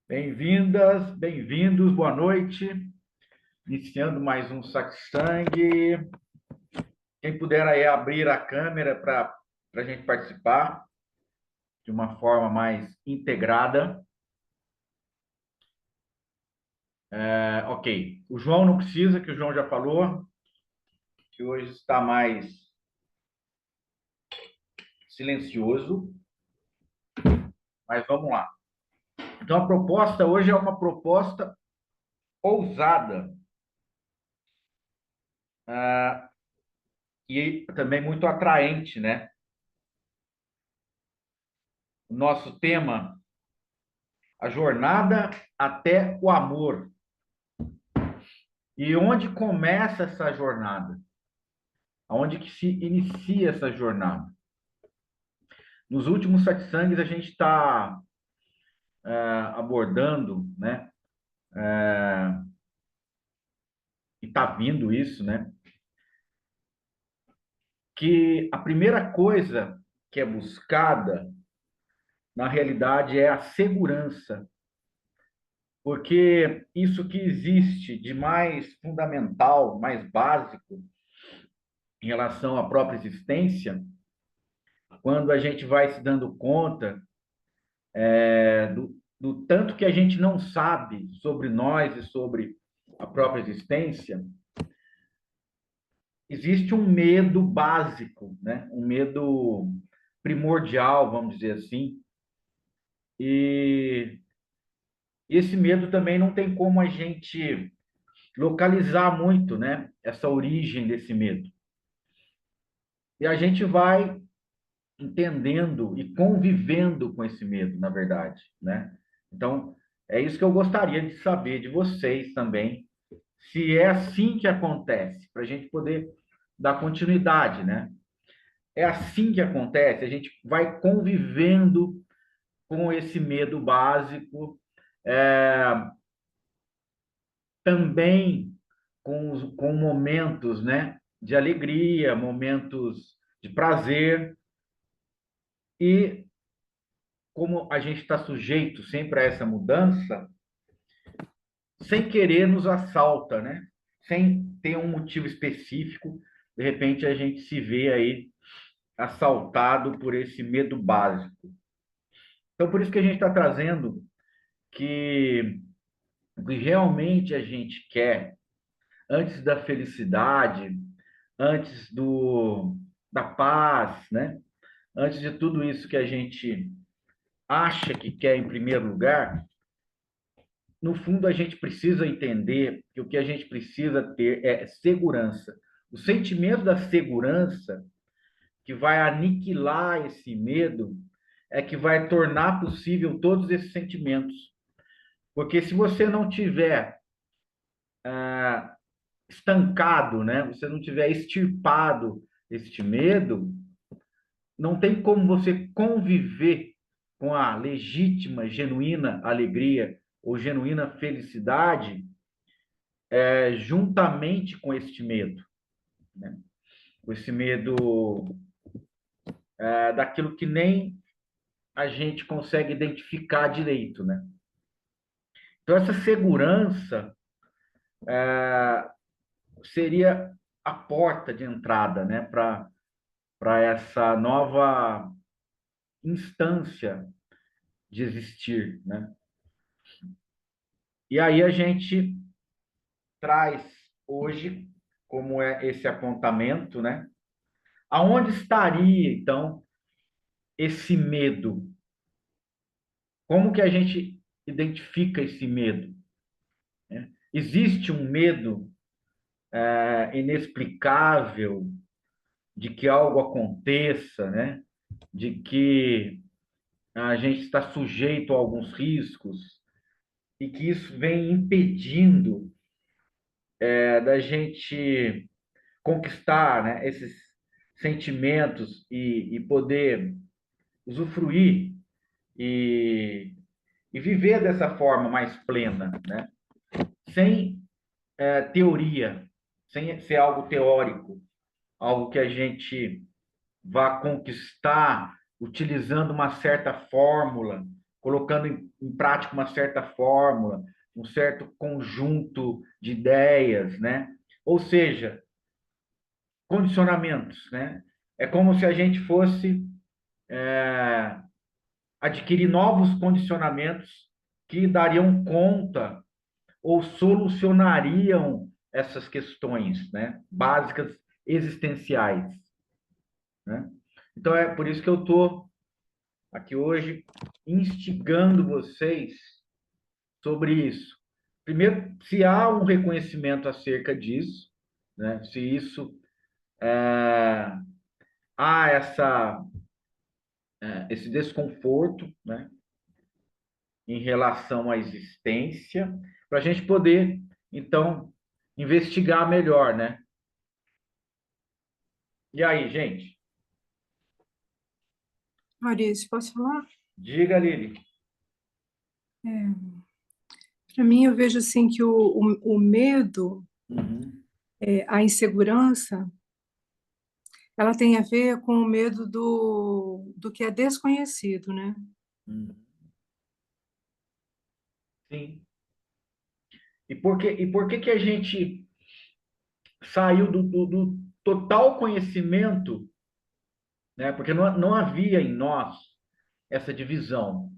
Bem-vindas, bem-vindos, boa noite. Iniciando mais um Satsang. Quem puder aí abrir a câmera para a gente participar de uma forma mais integrada. Ok. O João não precisa, que o João já falou, que hoje está mais silencioso, mas vamos lá. Então, a proposta hoje é uma proposta ousada, e também muito atraente, né? O nosso tema, a jornada até o amor. E onde começa essa jornada? Aonde que se inicia essa jornada? Nos últimos satsangs a gente está abordando, né? E está vindo isso, né? Que a primeira coisa que é buscada, na realidade, é a segurança. Porque isso que existe de mais fundamental, mais básico em relação à própria existência, quando a gente vai se dando conta do tanto que a gente não sabe sobre nós e sobre a própria existência, existe um medo básico, né? Um medo primordial, vamos dizer assim. E esse medo também não tem como a gente localizar muito, né? Essa origem desse medo. E a gente vai entendendo e convivendo com esse medo, na verdade, né? Então, é isso que eu gostaria de saber de vocês também, se é assim que acontece, para a gente poder dar continuidade, né? É assim que acontece, a gente vai convivendo com esse medo básico, é, também com momentos, né, de alegria, momentos de prazer, e como a gente está sujeito sempre a essa mudança, sem querer nos assalta, né? Sem ter um motivo específico, de repente a gente se vê aí assaltado por esse medo básico. Então, por isso que a gente está trazendo que o que realmente a gente quer, antes da felicidade, antes da paz, né? Antes de tudo isso que a gente acha que quer em primeiro lugar, no fundo a gente precisa entender que o que a gente precisa ter é segurança. O sentimento da segurança que vai aniquilar esse medo é que vai tornar possível todos esses sentimentos. Porque se você não tiver estancado, né? Você não tiver extirpado este medo, não tem como você conviver com a legítima, genuína alegria ou genuína felicidade juntamente com este medo, né? Com esse medo daquilo que nem a gente consegue identificar direito, né? Então, essa segurança seria a porta de entrada, né, para essa nova instância de existir, né? E aí a gente traz hoje como é esse apontamento, né? Aonde estaria então esse medo? Como que a gente identifica esse medo, né? Existe um medo inexplicável de que algo aconteça, né? De que a gente está sujeito a alguns riscos e que isso vem impedindo da gente conquistar, né, esses sentimentos e poder usufruir e, e viver dessa forma mais plena, né? Sem teoria, sem ser algo teórico, algo que a gente vá conquistar utilizando uma certa fórmula, colocando em prática uma certa fórmula, um certo conjunto de ideias, né? Ou seja, condicionamentos, né? É como se a gente fosse adquirir novos condicionamentos que dariam conta ou solucionariam essas questões, né? Básicas existenciais, né? Então é por isso que eu estou aqui hoje instigando vocês sobre isso. Primeiro, se há um reconhecimento acerca disso, né? Se isso há esse desconforto, né? Em relação à existência, para a gente poder, então, investigar melhor, né? E aí, gente? Maurício, posso falar? Diga, Lili. Para mim, eu vejo assim que o medo, Uhum, a insegurança, ela tem a ver com o medo do que é desconhecido, né? uhum. Sim. E por que que a gente saiu do total conhecimento, né? Porque não havia em nós essa divisão,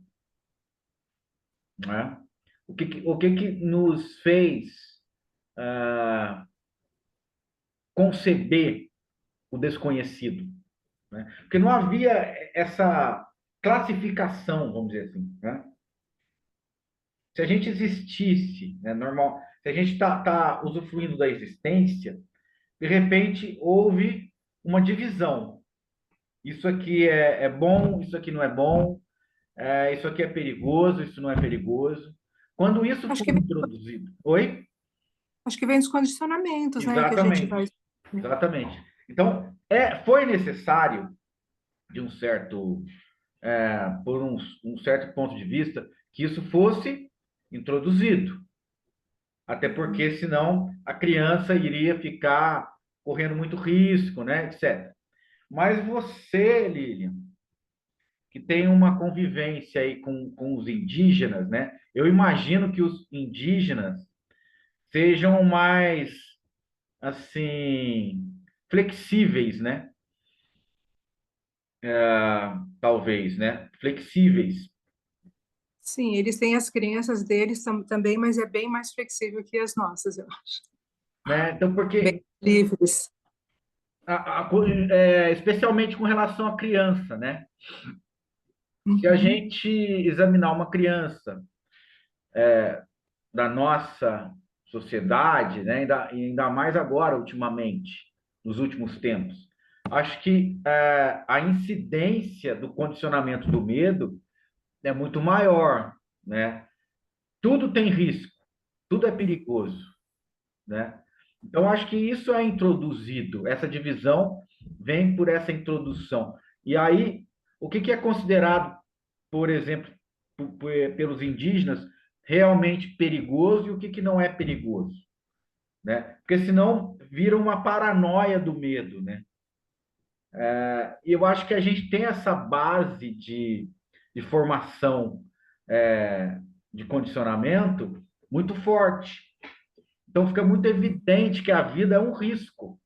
né? O que que nos fez conceber o desconhecido, né? Porque não havia essa classificação, vamos dizer assim, né? Se a gente existisse, né, normal, se a gente tá usufruindo da existência, de repente houve uma divisão. Isso aqui é bom, isso aqui não é bom, isso aqui é perigoso, isso não é perigoso. Quando isso Acho foi que vem, introduzido. Oi? acho que vem dos condicionamentos, né? Que a gente vai. Exatamente, exatamente. Então, foi necessário, de um certo, por um certo ponto de vista, que isso fosse introduzido. Até porque, senão, a criança iria ficar correndo muito risco, né, etc. Mas você, Lilian, que tem uma convivência aí com os indígenas, né? Eu imagino que os indígenas sejam mais, assim, flexíveis, né? Talvez, né? Flexíveis, Sim, eles têm as crenças deles também, mas é bem mais flexível que as nossas, eu acho. né? Então, Bem porque, livres. especialmente com relação à criança, né? Se a Uhum. gente examinar uma criança da nossa sociedade, né? Ainda mais agora, ultimamente, nos últimos tempos. Acho que a incidência do condicionamento do medo é muito maior, né? Tudo tem risco, tudo é perigoso, né? Então, acho que isso é introduzido, essa divisão vem por essa introdução. E aí, o que que é considerado, por exemplo, pelos indígenas, realmente perigoso e o que que não é perigoso, né? Porque senão vira uma paranoia do medo, né? E eu acho que a gente tem essa base de formação, de condicionamento muito forte. Então fica muito evidente que a vida é um risco.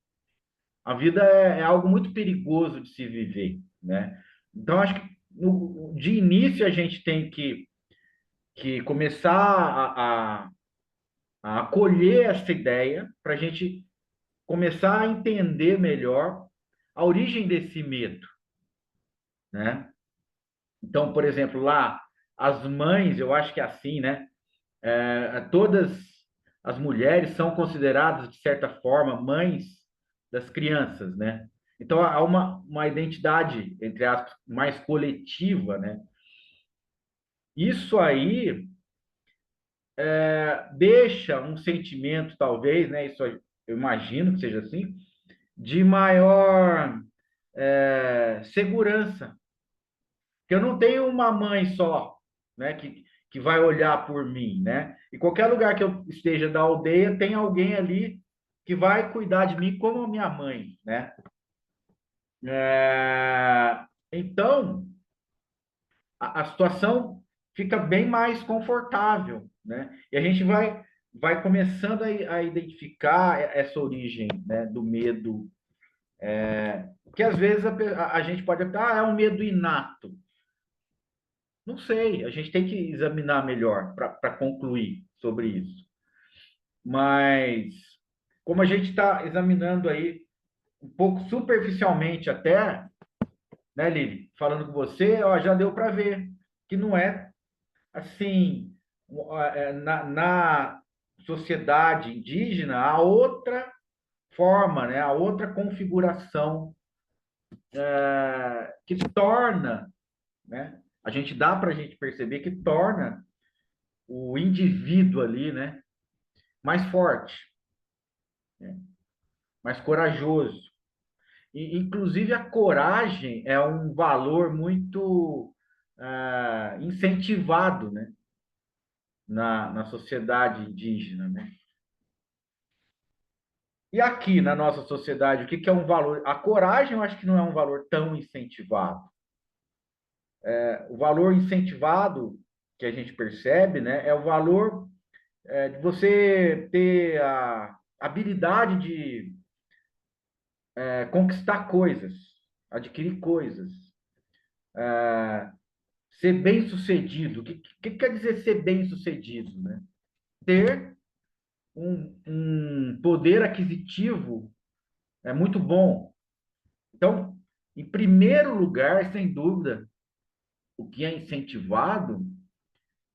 A vida é algo muito perigoso de se viver, né? Então acho que de início a gente tem que começar a acolher essa ideia para a gente começar a entender melhor a origem desse medo, né? Então, por exemplo, lá as mães, eu acho que é assim, né? Todas as mulheres são consideradas de certa forma mães das crianças, né? Então há uma identidade entre aspas mais coletiva, né? Isso aí deixa um sentimento, talvez, né? Isso eu imagino que seja assim, de maior segurança. Que eu não tenho uma mãe só, né? Que vai olhar por mim, né? E qualquer lugar que eu esteja da aldeia, tem alguém ali que vai cuidar de mim como a minha mãe, né? Então, a situação fica bem mais confortável, né? E a gente vai começando a identificar essa origem, né, do medo, que às vezes a gente pode pensar, é um medo inato. Não sei, a gente tem que examinar melhor para concluir sobre isso. Mas, como a gente está examinando aí, um pouco superficialmente até, né, Lili? Falando com você, ó, já deu para ver que não é assim, na sociedade indígena, há outra forma, né, há outra configuração que torna, né, a gente dá para a gente perceber que torna o indivíduo ali, né, mais forte, né, mais corajoso. E, inclusive, a coragem é um valor muito incentivado, né, na sociedade indígena, né? E aqui na nossa sociedade, o que é um valor? A coragem, eu acho que não é um valor tão incentivado. O valor incentivado que a gente percebe, né, é o valor de você ter a habilidade de conquistar coisas, adquirir coisas, ser bem-sucedido. O que quer dizer ser bem-sucedido, né? Ter um poder aquisitivo muito bom. Então, em primeiro lugar, sem dúvida, o que é incentivado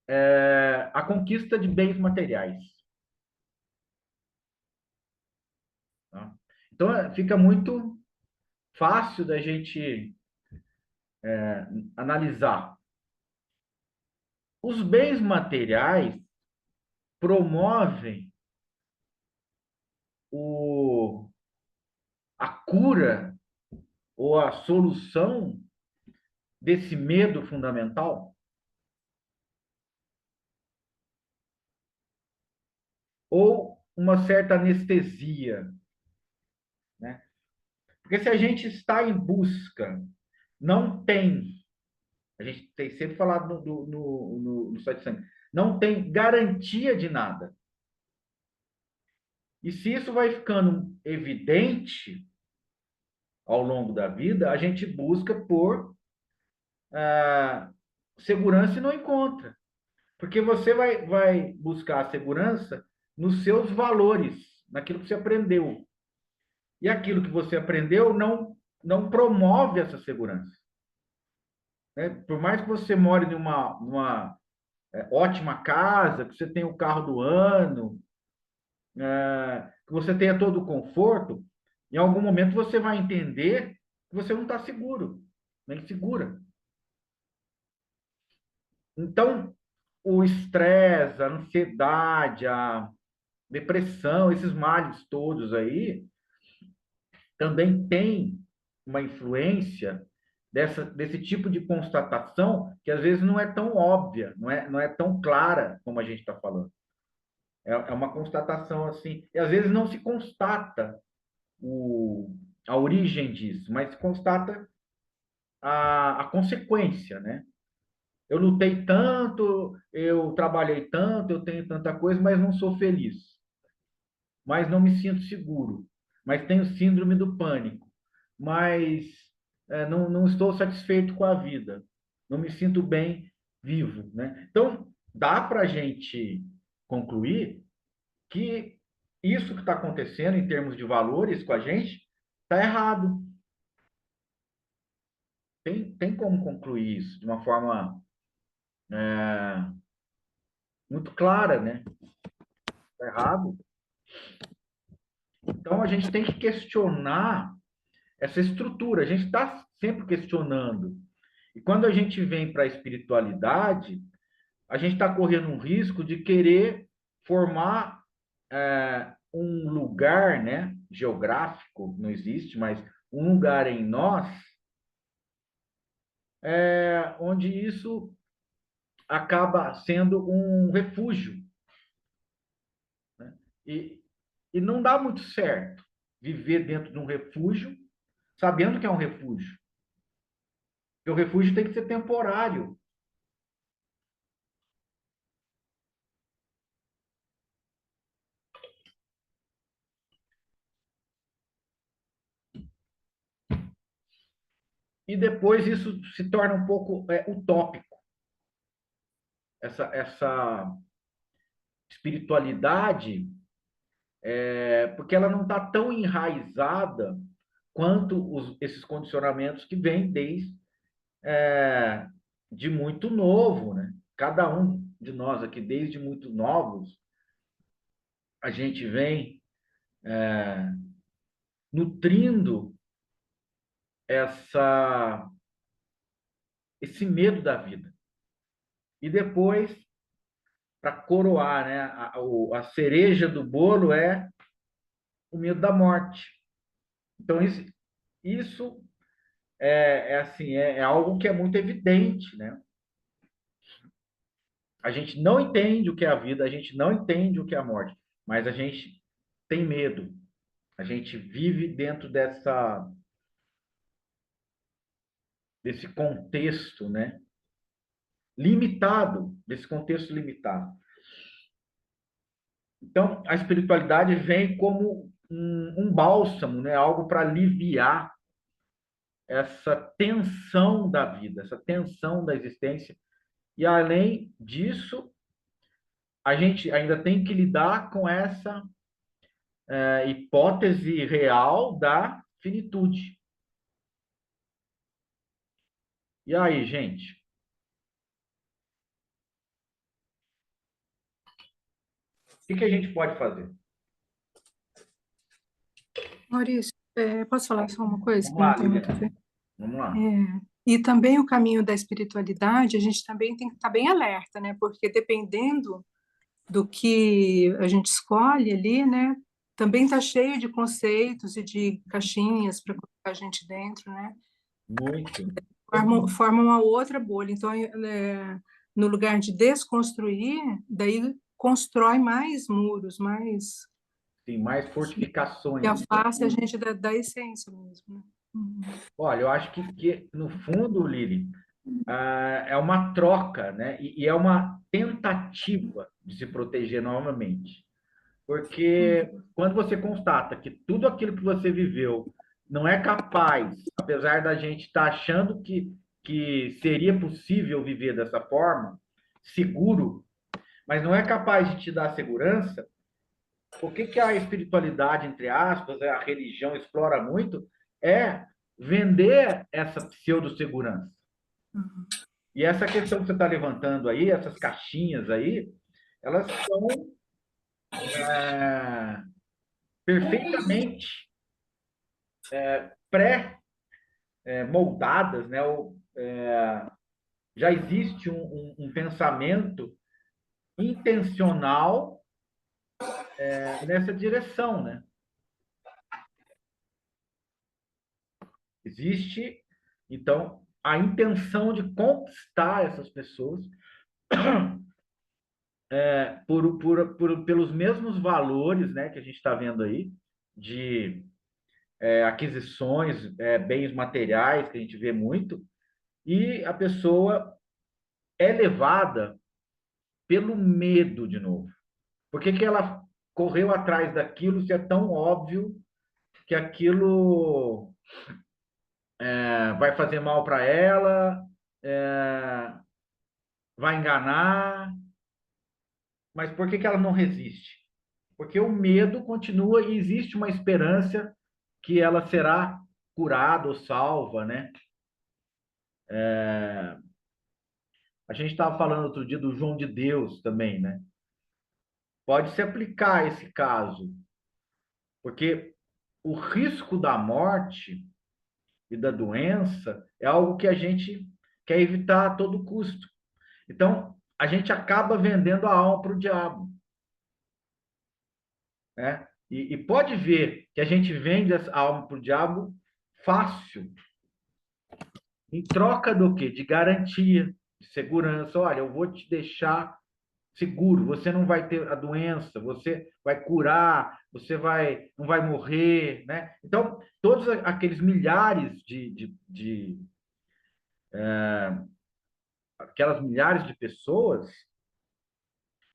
é a conquista de bens materiais. Tá? Então, fica muito fácil da gente analisar. Os bens materiais promovem o, a cura ou a solução desse medo fundamental, ou uma certa anestesia, né? Porque se a gente está em busca, não tem, a gente tem sempre falado no site sangue, não tem garantia de nada. E se isso vai ficando evidente ao longo da vida, a gente busca por segurança e não encontra. Porque você vai buscar a segurança nos seus valores, naquilo que você aprendeu. E aquilo que você aprendeu não promove essa segurança. Né? Por mais que você more numa ótima casa, que você tenha o carro do ano, que você tenha todo o conforto, em algum momento você vai entender que você não está seguro, nem segura. Então, o estresse, a ansiedade, a depressão, esses males todos aí, também tem uma influência desse tipo de constatação que às vezes não é tão óbvia, não é tão clara como a gente está falando. É uma constatação assim, e às vezes não se constata a origem disso, mas se constata a consequência, né? Eu lutei tanto, eu trabalhei tanto, eu tenho tanta coisa, mas não sou feliz, mas não me sinto seguro, mas tenho síndrome do pânico, mas não estou satisfeito com a vida, não me sinto bem vivo, né? Então, dá para a gente concluir que isso que está acontecendo em termos de valores com a gente está errado. Tem como concluir isso de uma forma muito clara, né? Está errado. Então, a gente tem que questionar essa estrutura. A gente está sempre questionando. E quando a gente vem para a espiritualidade, a gente está correndo um risco de querer formar um lugar, né, geográfico, não existe, mas um lugar em nós, onde isso acaba sendo um refúgio. Né? E não dá muito certo viver dentro de um refúgio, sabendo que é um refúgio. Porque o refúgio tem que ser temporário. e depois isso se torna um pouco utópico. Essa espiritualidade, porque ela não está tão enraizada quanto esses condicionamentos que vêm desde de muito novo, né? Cada um de nós aqui, desde muito novos, a gente vem nutrindo essa, esse medo da vida. E depois, para coroar, né, a cereja do bolo é o medo da morte. Então, isso assim, é algo que é muito evidente, né? A gente não entende o que é a vida, a gente não entende o que é a morte, mas a gente tem medo. A gente vive dentro desse contexto, né? Limitado, desse contexto limitado. Então, a espiritualidade vem como um bálsamo, né? Algo para aliviar essa tensão da vida, essa tensão da existência. E, além disso, a gente ainda tem que lidar com essa hipótese real da finitude. E aí, gente? O que a gente pode fazer? Maurício, posso falar só uma coisa Vamos que não lá, tem muito a Lilian. ver? Vamos lá. E também o caminho da espiritualidade, a gente também tem que estar bem alerta, né? Porque dependendo do que a gente escolhe ali, né? Também está cheio de conceitos e de caixinhas para colocar a gente dentro, né? Muito. Forma uma outra bolha. Então, no lugar de desconstruir, daí constrói mais muros, mais Tem mais que fortificações. afasta a gente da essência mesmo, né? Uhum. Olha, eu acho que no fundo, Lili, é uma troca, né? E é uma tentativa de se proteger novamente. Porque Uhum. quando você constata que tudo aquilo que você viveu não é capaz, apesar da gente estar achando que seria possível viver dessa forma, seguro, mas não é capaz de te dar segurança, o que a espiritualidade, entre aspas, a religião explora muito, é vender essa pseudo-segurança. Uhum. E essa questão que você está levantando aí, essas caixinhas aí, elas são perfeitamente pré-moldadas, né? Já existe um pensamento intencional nessa direção, né? Existe, então, a intenção de conquistar essas pessoas pelos mesmos valores, né, que a gente está vendo aí, de aquisições, bens materiais, que a gente vê muito, e a pessoa é levada pelo medo de novo. Por que ela correu atrás daquilo se é tão óbvio que aquilo vai fazer mal para ela, é, vai enganar, mas por que ela não resiste? Porque o medo continua e existe uma esperança que ela será curada ou salva, né? A gente estava falando outro dia do João de Deus também, né? Pode se aplicar esse caso, porque o risco da morte e da doença é algo que a gente quer evitar a todo custo. Então, a gente acaba vendendo a alma para o diabo, né? E pode ver que a gente vende a alma para o diabo fácil, em troca do quê? De garantia, de segurança. Olha, eu vou te deixar seguro, você não vai ter a doença, você vai curar, não vai morrer, né? Então, todos aqueles milhares aquelas milhares de pessoas,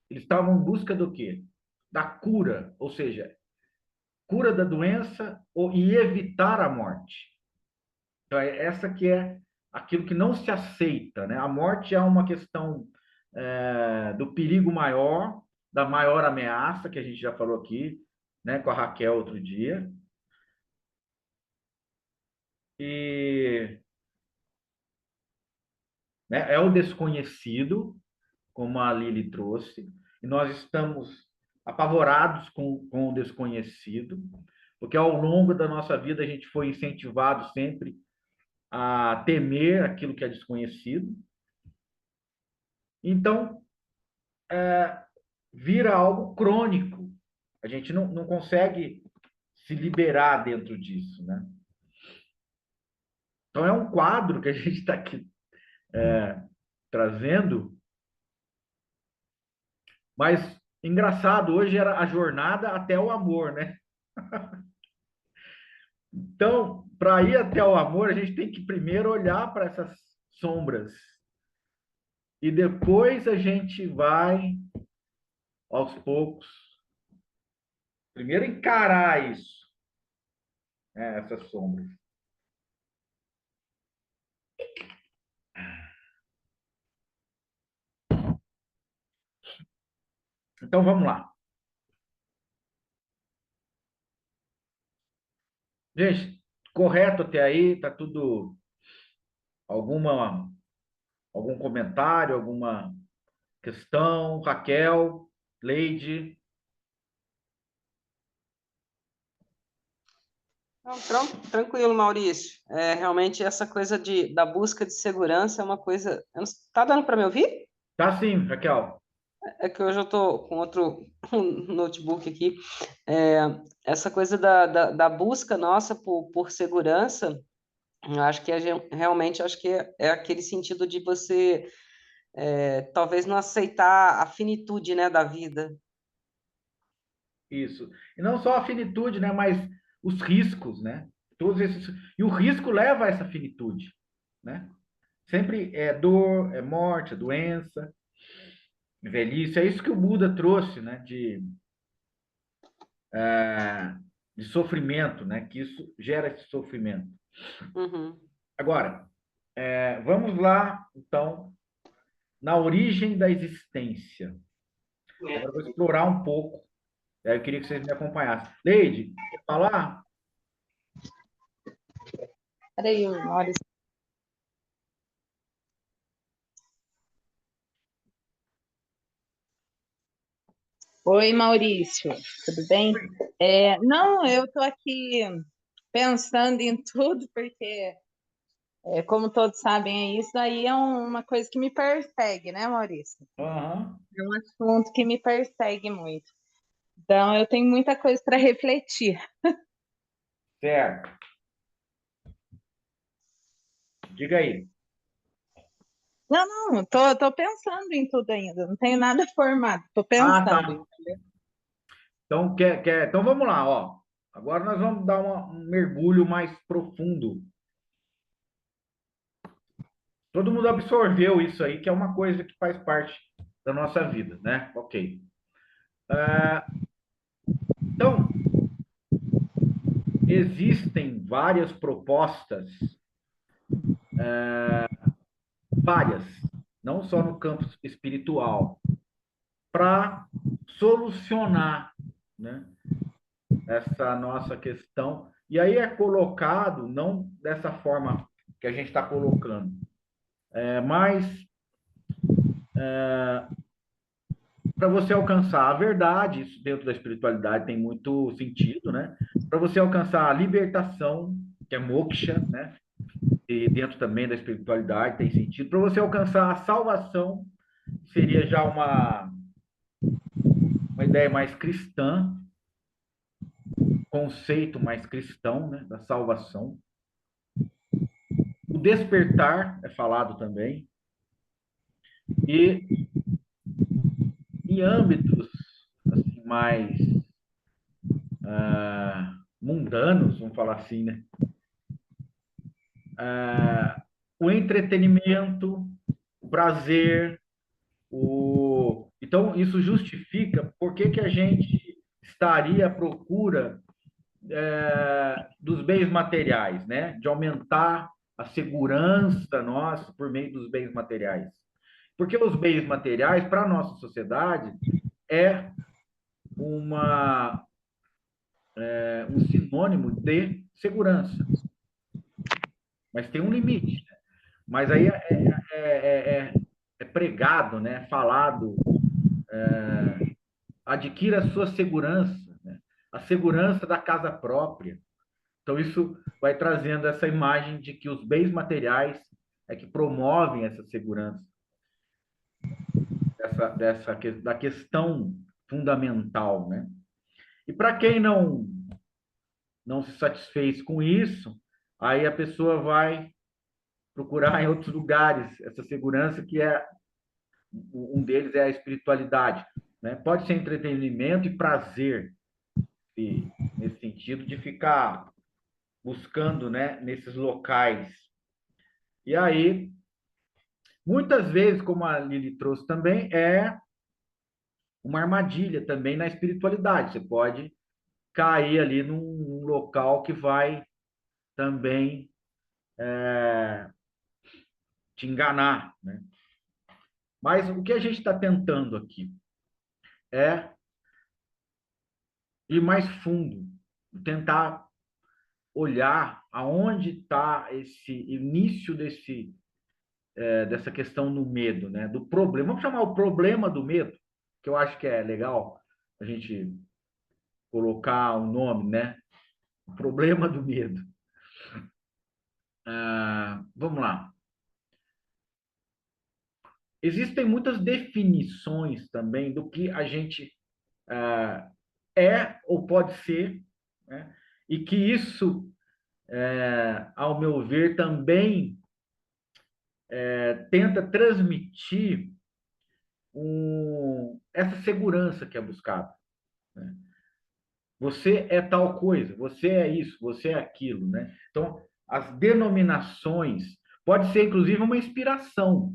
eles estavam em busca do quê? Da cura, ou seja, cura da doença e evitar a morte. Então, essa que é aquilo que não se aceita, né? A morte é uma questão do perigo maior, da maior ameaça, que a gente já falou aqui, né, com a Raquel outro dia. E né, é o desconhecido, como a Lili trouxe, e nós estamos apavorados com o desconhecido, porque ao longo da nossa vida a gente foi incentivado sempre a temer aquilo que é desconhecido. Então, vira algo crônico. A gente não consegue se liberar dentro disso, né? Então, é um quadro que a gente está aqui trazendo, mas engraçado, hoje era a jornada até o amor, né? Então, para ir até o amor, a gente tem que primeiro olhar para essas sombras e depois a gente vai, aos poucos, primeiro encarar isso, né, essas sombras. Então, vamos lá. Gente, correto até aí? Tá tudo... algum comentário, alguma questão? Raquel, Leide? Não, tranquilo, Maurício. Realmente essa coisa da busca de segurança é uma coisa. Tá dando para me ouvir? Tá sim, Raquel. É que hoje eu estou com outro notebook aqui. É, essa coisa da busca nossa por segurança, eu acho que realmente acho que é aquele sentido de você talvez não aceitar a finitude, né, da vida. Isso. E não só a finitude, né, mas os riscos, né? Todos esses... E o risco leva a essa finitude, né? Sempre é dor, é morte, é doença, velhice. É isso que o Buda trouxe, né? De sofrimento, né? Que isso gera esse sofrimento. Uhum. Agora, vamos lá, então, na origem da existência. Agora eu vou explorar um pouco. Aí eu queria que vocês me acompanhassem. Leide, quer falar? Peraí, Maurício. Oi, Maurício, tudo bem? Não, eu estou aqui pensando em tudo, porque, como todos sabem, isso aí é uma coisa que me persegue, né, Maurício? Aham. É um assunto que me persegue muito. Então, eu tenho muita coisa para refletir. Certo. Diga aí. Não, tô pensando em tudo ainda, não tenho nada formado, estou Ah, pensando. tá. Então, então vamos lá, ó. Agora nós vamos dar um mergulho mais profundo. Todo mundo absorveu isso aí, que é uma coisa que faz parte da nossa vida, né? Ok. Então, existem várias propostas, várias, não só no campo espiritual, para solucionar, né, essa nossa questão. E aí é colocado, não dessa forma que a gente está colocando, mas para você alcançar a verdade, isso dentro da espiritualidade tem muito sentido, né? Para você alcançar a libertação, que é moksha, né? E dentro também da espiritualidade tem sentido. Para você alcançar a salvação, seria já uma ideia mais cristã, conceito mais cristão, né? Da salvação. O despertar é falado também. E em âmbitos assim, mais mundanos, vamos falar assim, né? O entretenimento, o prazer, então isso justifica por que a gente estaria à procura dos bens materiais, né? De aumentar a segurança nossa por meio dos bens materiais. Porque os bens materiais, para a nossa sociedade, é um sinônimo de segurança. Mas tem um limite. Mas aí é pregado, né? Falado, adquira a sua segurança, né? A segurança da casa própria. Então, isso vai trazendo essa imagem de que os bens materiais é que promovem essa segurança, da questão fundamental, né? E para quem não se satisfez com isso, aí a pessoa vai procurar em outros lugares essa segurança, que é um deles é a espiritualidade, né? Pode ser entretenimento e prazer, nesse sentido de ficar buscando, né, nesses locais. E aí, muitas vezes, como a Lili trouxe também, é uma armadilha também na espiritualidade. Você pode cair ali num local que vai também te enganar, né? Mas o que a gente está tentando aqui é ir mais fundo, tentar olhar aonde está esse início dessa questão do medo, né? Do problema. Vamos chamar o problema do medo, que eu acho que é legal a gente colocar um nome, né? O problema do medo. Vamos lá. Existem muitas definições também do que a gente é ou pode ser, né? E que isso, ao meu ver, também tenta transmitir essa segurança que é buscada, né? Você é tal coisa, você é isso, você é aquilo, né? Então, as denominações pode ser inclusive uma inspiração.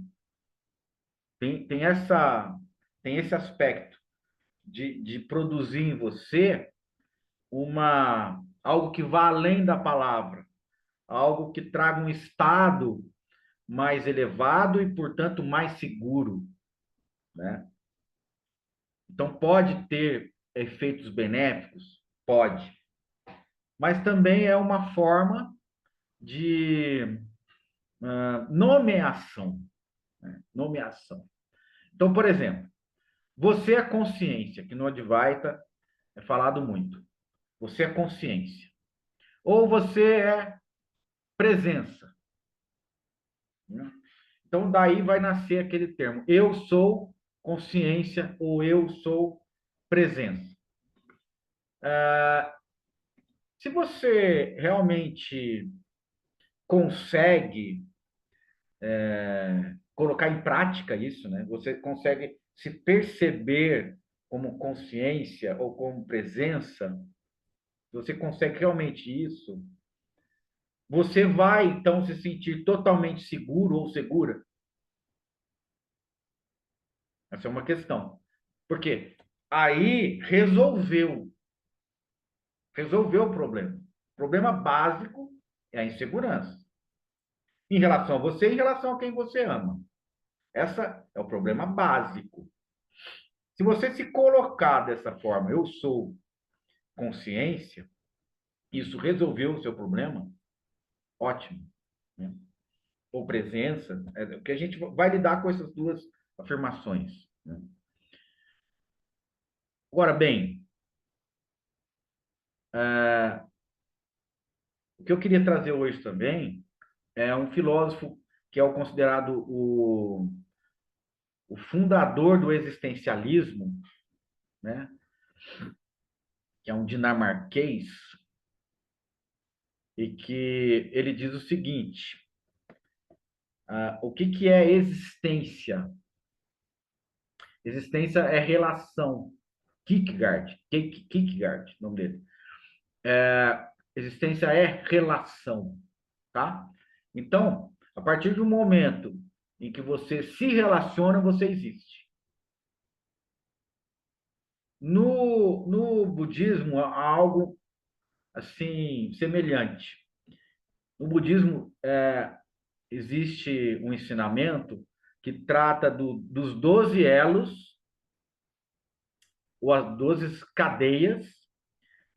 Tem esse aspecto de produzir em você algo que vá além da palavra, algo que traga um estado mais elevado e, portanto, mais seguro, né? Então, pode ter efeitos benéficos? Pode. Mas também é uma forma de nomeação, né? Nomeação. Então, por exemplo, você é consciência, que no Advaita é falado muito. Você é consciência. Ou você é presença, né? Então, daí vai nascer aquele termo. Eu sou consciência ou eu sou presença. Se você realmente consegue colocar em prática isso, né? Você consegue se perceber como consciência ou como presença, você consegue realmente isso, você vai então se sentir totalmente seguro ou segura? Essa é uma questão. Por quê? Aí resolveu o problema. O problema básico é a insegurança. Em relação a você, em relação a quem você ama. Essa é o problema básico. Se você se colocar dessa forma, eu sou consciência, isso resolveu o seu problema, ótimo, né? Ou presença, porque a gente vai lidar com essas duas afirmações, né? Agora bem, o que eu queria trazer hoje também é um filósofo que é o considerado o fundador do existencialismo, né? Que é um dinamarquês, e que ele diz o seguinte: o que é existência? Existência é relação. Kierkegaard, o nome dele. Existência é relação, tá? Então, a partir do momento em que você se relaciona, você existe. No budismo há algo assim semelhante. No budismo, existe um ensinamento que trata dos 12 elos, ou as 12 cadeias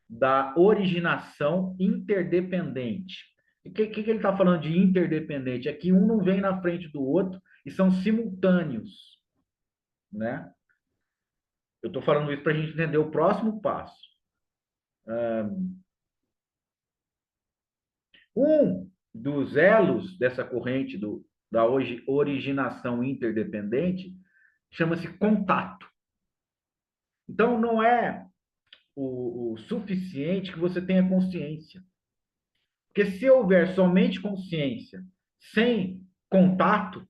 da originação interdependente. O que ele está falando de interdependente? É que um não vem na frente do outro e são simultâneos, né? Eu estou falando isso para a gente entender o próximo passo. Um dos elos dessa corrente da originação interdependente chama-se contato. Então, não é o suficiente que você tenha consciência. Porque se houver somente consciência, sem contato,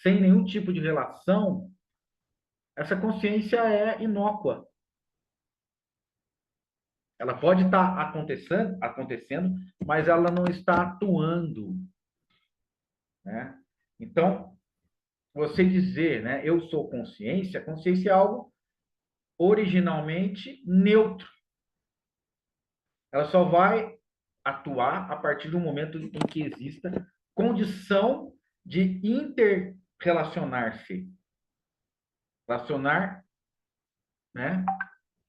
sem nenhum tipo de relação, essa consciência é inócua. Ela pode estar acontecendo, mas ela não está atuando, né? Então, você dizer, né, eu sou consciência, consciência é algo originalmente neutro. Ela só vai atuar a partir do momento em que exista condição de interrelacionar-se. Relacionar, né,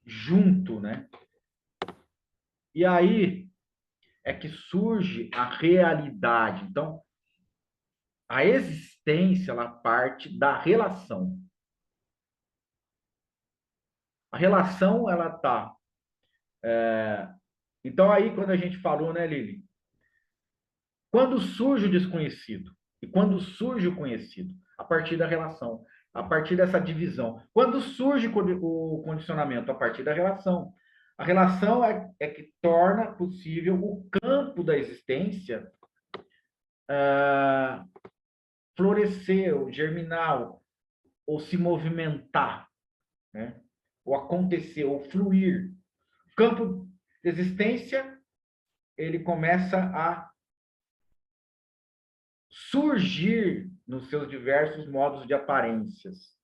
junto, né? E aí é que surge a realidade. Então, a existência, ela parte da relação. A relação, ela tá. Então, aí, quando a gente falou, né, Lili? Quando surge o desconhecido e quando surge o conhecido? A partir da relação, a partir dessa divisão. Quando surge o condicionamento? A partir da relação. A relação é que torna possível o campo da existência florescer, ou germinar, ou se movimentar, né? Ou acontecer, ou fluir. O campo de existência, ele começa a surgir nos seus diversos modos de aparências.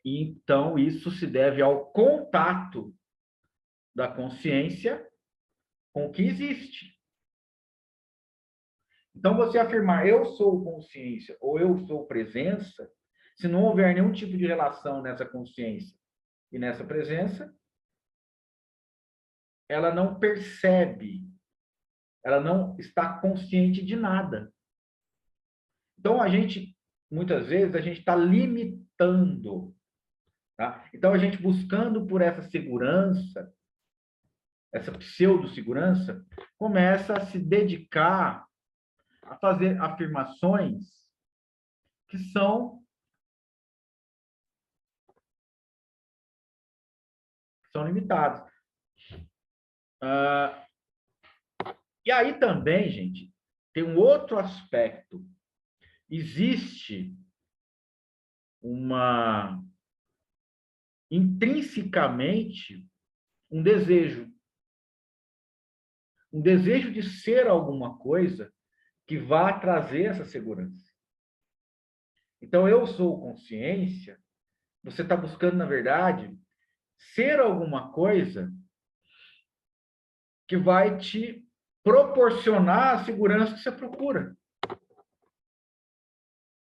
E então, isso se deve ao contato da consciência com o que existe. Então, você afirmar eu sou consciência ou eu sou presença, se não houver nenhum tipo de relação nessa consciência e nessa presença, ela não percebe, ela não está consciente de nada. Então, muitas vezes, a gente está limitando. Tá? Então, a gente buscando por essa segurança, essa pseudo-segurança, começa a se dedicar a fazer afirmações que são limitadas. E aí também, gente, tem um outro aspecto. Existe intrinsecamente um desejo de ser alguma coisa que vá trazer essa segurança. Então, eu sou consciência, você está buscando, na verdade, ser alguma coisa que vai te proporcionar a segurança que você procura.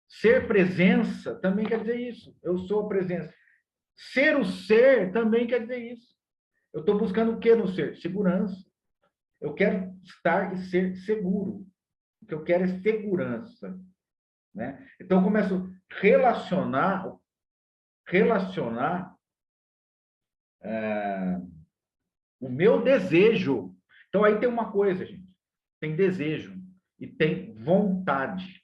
Ser presença também quer dizer isso. Eu sou a presença. Ser o ser também quer dizer isso. Eu estou buscando o que no ser? Segurança. Eu quero estar e ser seguro. O que eu quero é segurança. Né? Então, eu começo a relacionar o meu desejo. Então, aí tem uma coisa, gente. Tem desejo e tem vontade.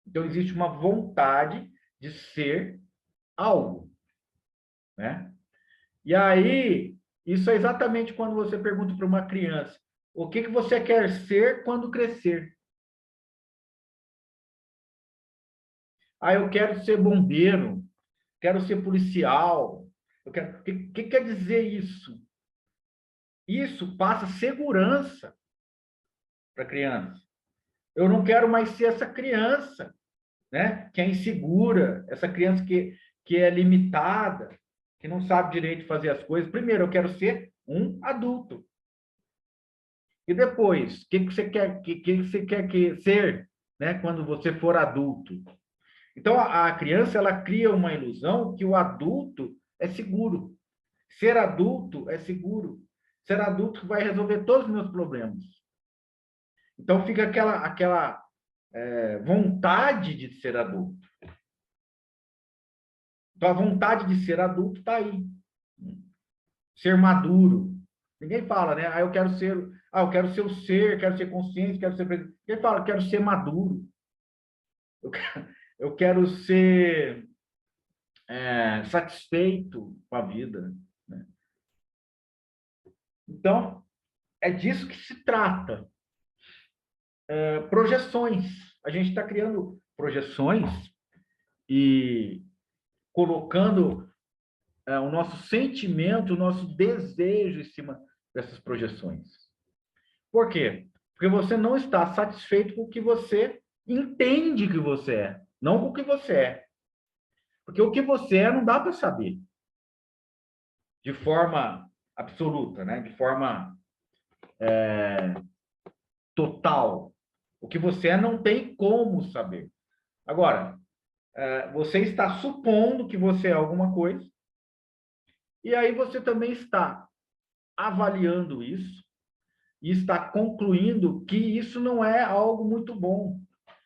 Então, existe uma vontade de ser algo. Né? E aí, isso é exatamente quando você pergunta para uma criança, o que você quer ser quando crescer? Ah, eu quero ser bombeiro, quero ser policial. O que quer dizer isso? Isso passa segurança para a criança. Eu não quero mais ser essa criança, né? Que é insegura, essa criança que é limitada, que não sabe direito fazer as coisas. Primeiro, eu quero ser um adulto. E depois, o que você quer, que você quer ser, né, quando você for adulto? Então, a criança, ela cria uma ilusão que o adulto é seguro. Ser adulto é seguro. Ser adulto vai resolver todos os meus problemas. Então, fica aquela vontade de ser adulto. Então, a vontade de ser adulto está aí. Ser maduro. Ninguém fala, né? Eu quero ser o ser, quero ser consciente, quero ser... Ninguém fala, quero ser maduro. Eu quero ser satisfeito com a vida, né? Então, é disso que se trata. Projeções. A gente está criando projeções e colocando o nosso sentimento, o nosso desejo em cima dessas projeções. Por quê? Porque você não está satisfeito com o que você entende que você é, não com o que você é. Porque o que você é não dá para saber de forma absoluta, né? De forma total. O que você é não tem como saber. Agora, você está supondo que você é alguma coisa, e aí você também está avaliando isso e está concluindo que isso não é algo muito bom.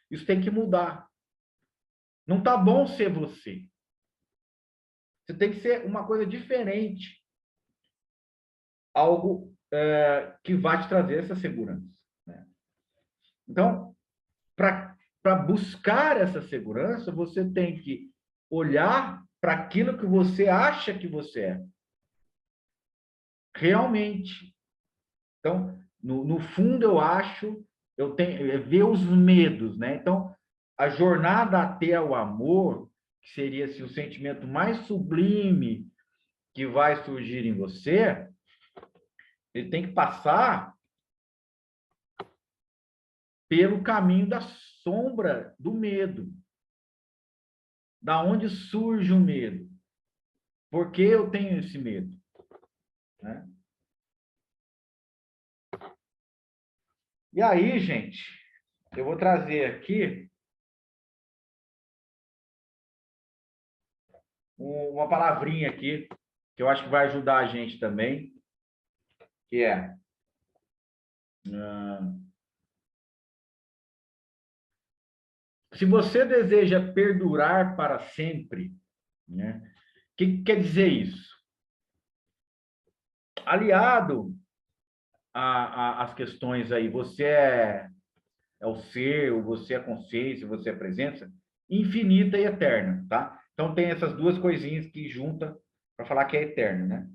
Isso tem que mudar. Não está bom ser você. Você tem que ser uma coisa diferente. Algo que vai te trazer essa segurança, né? Então, para buscar essa segurança, você tem que olhar para aquilo que você acha que você é. Realmente. Então, no fundo, eu acho, eu tenho ver os medos, né? Então, a jornada até o amor, que seria assim, o sentimento mais sublime que vai surgir em você, ele tem que passar pelo caminho da sombra do medo. Da onde surge o medo? Por que eu tenho esse medo? Né? E aí, gente, eu vou trazer aqui uma palavrinha aqui que eu acho que vai ajudar a gente também, que é se você deseja perdurar para sempre, né? O que quer dizer isso? Aliado às questões aí, você é o ser, ou você é consciência, você é presença, infinita e eterna, tá? Então tem essas duas coisinhas que junta para falar que é eterno, né?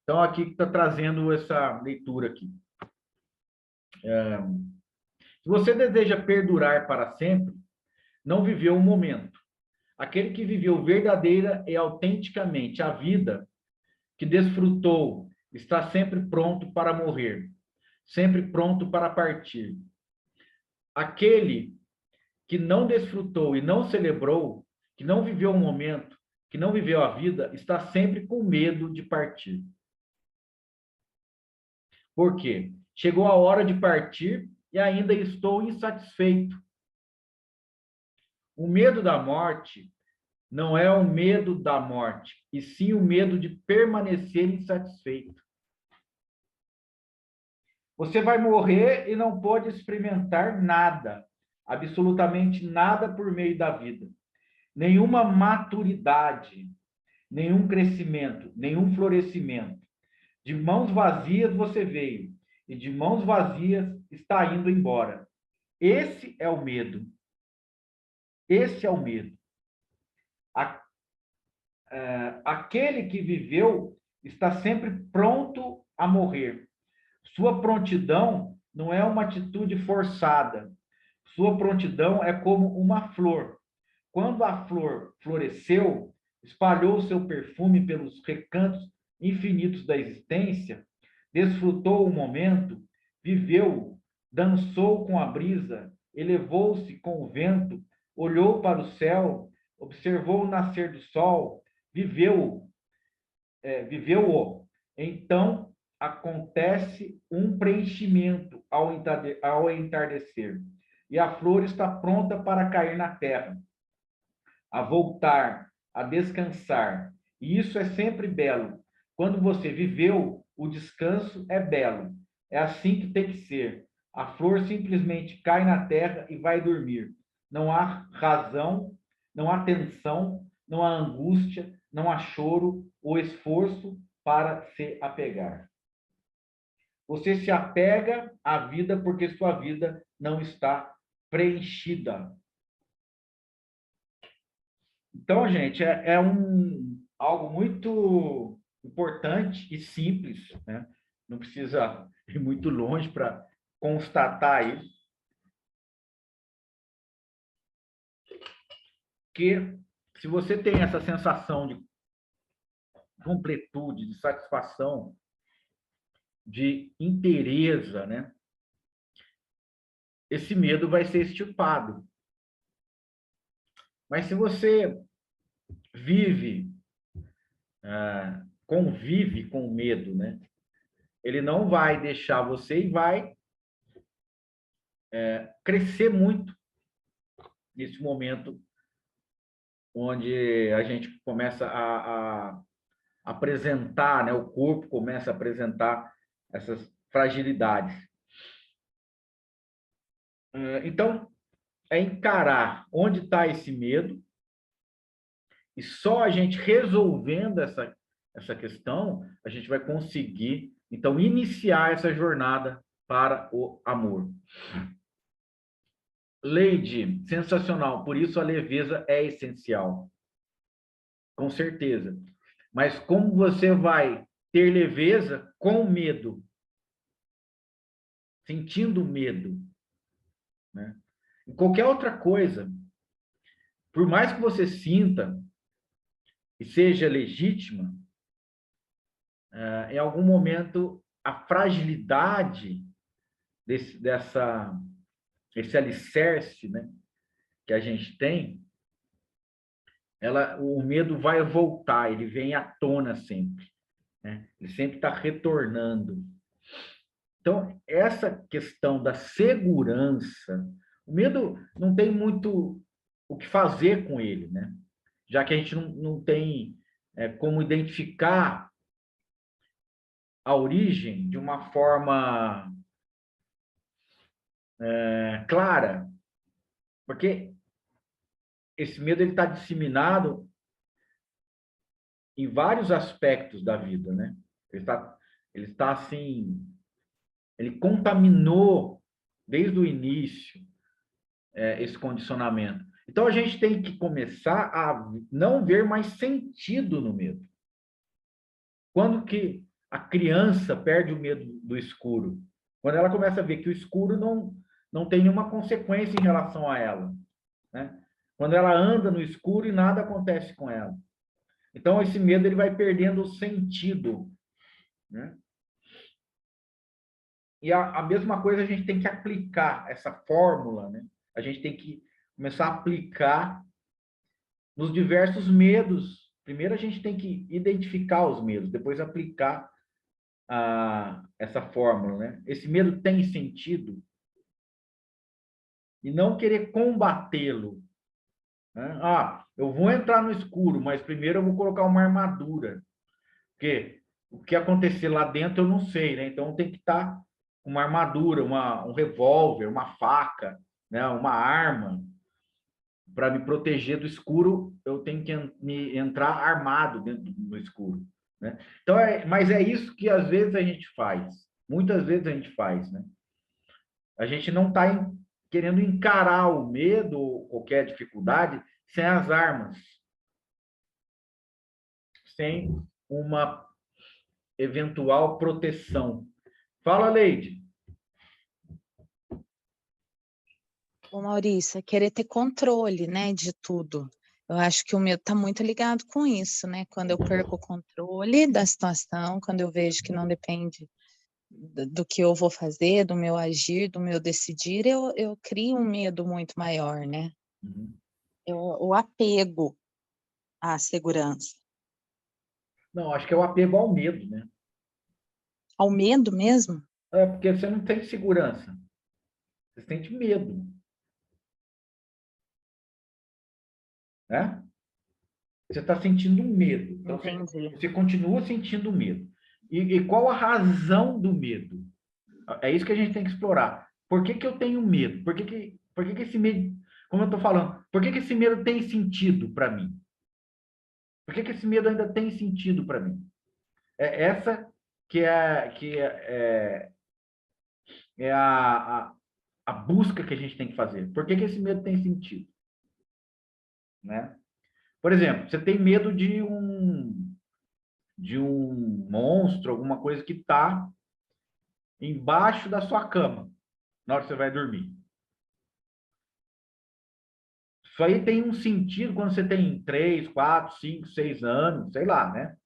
Então aqui está trazendo essa leitura aqui. Se você deseja perdurar para sempre, não viveu um momento. Aquele que viveu verdadeira e autenticamente a vida, que desfrutou, está sempre pronto para morrer, sempre pronto para partir. Aquele que não desfrutou e não celebrou, que não viveu o momento, que não viveu a vida, está sempre com medo de partir. Por quê? Chegou a hora de partir e ainda estou insatisfeito. O medo da morte não é o medo da morte, e sim o medo de permanecer insatisfeito. Você vai morrer e não pode experimentar nada, absolutamente nada por meio da vida. Nenhuma maturidade, nenhum crescimento, nenhum florescimento. De mãos vazias você veio, e de mãos vazias está indo embora. Esse é o medo. Esse é o medo. Aquele que viveu está sempre pronto a morrer. Sua prontidão não é uma atitude forçada. Sua prontidão é como uma flor. Quando a flor floresceu, espalhou seu perfume pelos recantos infinitos da existência, desfrutou o momento, viveu, dançou com a brisa, elevou-se com o vento, olhou para o céu, observou o nascer do sol, viveu-o. Então, acontece um preenchimento ao entardecer, e a flor está pronta para cair na terra, a voltar, a descansar. E isso é sempre belo. Quando você viveu, o descanso é belo. É assim que tem que ser. A flor simplesmente cai na terra e vai dormir. Não há razão, não há tensão, não há angústia, não há choro ou esforço para se apegar. Você se apega à vida porque sua vida não está preenchida. Então, gente, algo muito importante e simples, né? Não precisa ir muito longe para constatar isso, que se você tem essa sensação de completude, de satisfação, de inteireza, né? Esse medo vai ser extirpado. Mas se você convive com o medo, né? Ele não vai deixar você e vai crescer muito nesse momento onde a gente começa a apresentar, né? O corpo começa a apresentar essas fragilidades. Então, é encarar onde está esse medo, e só a gente resolvendo essa questão, a gente vai conseguir, então, iniciar essa jornada para o amor. Leide, sensacional, por isso a leveza é essencial. Com certeza. Mas como você vai ter leveza com medo? Sentindo medo, né? Em qualquer outra coisa, por mais que você sinta e seja legítima, em algum momento a fragilidade desse alicerce, né, que a gente tem, o medo vai voltar, ele vem à tona sempre, né? Ele sempre está retornando. Então, essa questão da segurança, o medo não tem muito o que fazer com ele, né? Já que a gente não tem como identificar a origem de uma forma clara, porque esse medo está disseminado em vários aspectos da vida, né? Ele está assim, ele contaminou desde o início esse condicionamento. Então a gente tem que começar a não ver mais sentido no medo. Quando que a criança perde o medo do escuro? Quando ela começa a ver que o escuro não tem nenhuma consequência em relação a ela, né? Quando ela anda no escuro e nada acontece com ela. Então, esse medo ele vai perdendo o sentido, né? E a mesma coisa a gente tem que aplicar essa fórmula, né? A gente tem que começar a aplicar nos diversos medos. Primeiro a gente tem que identificar os medos, depois aplicar essa fórmula, né? Esse medo tem sentido? E não querer combatê-lo, né? Eu vou entrar no escuro, mas primeiro eu vou colocar uma armadura, porque o que acontecer lá dentro eu não sei, né? Então tem que estar com uma armadura, um revólver, uma faca, né? Uma arma. Para me proteger do escuro, eu tenho que entrar armado dentro do escuro, né? Então, mas é isso que às vezes a gente faz. Muitas vezes a gente faz, né? A gente não está querendo encarar o medo ou qualquer dificuldade sem as armas, sem uma eventual proteção. Fala, Leide. Ô, Maurício, é querer ter controle, né, de tudo. Eu acho que o medo está muito ligado com isso, né? Quando eu perco o controle da situação, quando eu vejo que não depende do que eu vou fazer, do meu agir, do meu decidir, eu crio um medo muito maior, né? Uhum. O apego à segurança. Não, acho que é o apego ao medo, né? Ao medo mesmo? É porque você não tem segurança. Você sente medo. Né? Você está sentindo medo. Então, Entendi. você continua sentindo medo. E qual a razão do medo? É isso que a gente tem que explorar. Por que que eu tenho medo? Por que que esse medo, como eu estou falando, por que que esse medo tem sentido para mim? Por que que esse medo ainda tem sentido para mim? É essa que é a busca que a gente tem que fazer. Por que que esse medo tem sentido? Né? Por exemplo, você tem medo de um monstro, alguma coisa que está embaixo da sua cama, na hora que você vai dormir. Isso aí tem um sentido quando você tem 3, 4, 5, 6 anos, sei lá, né?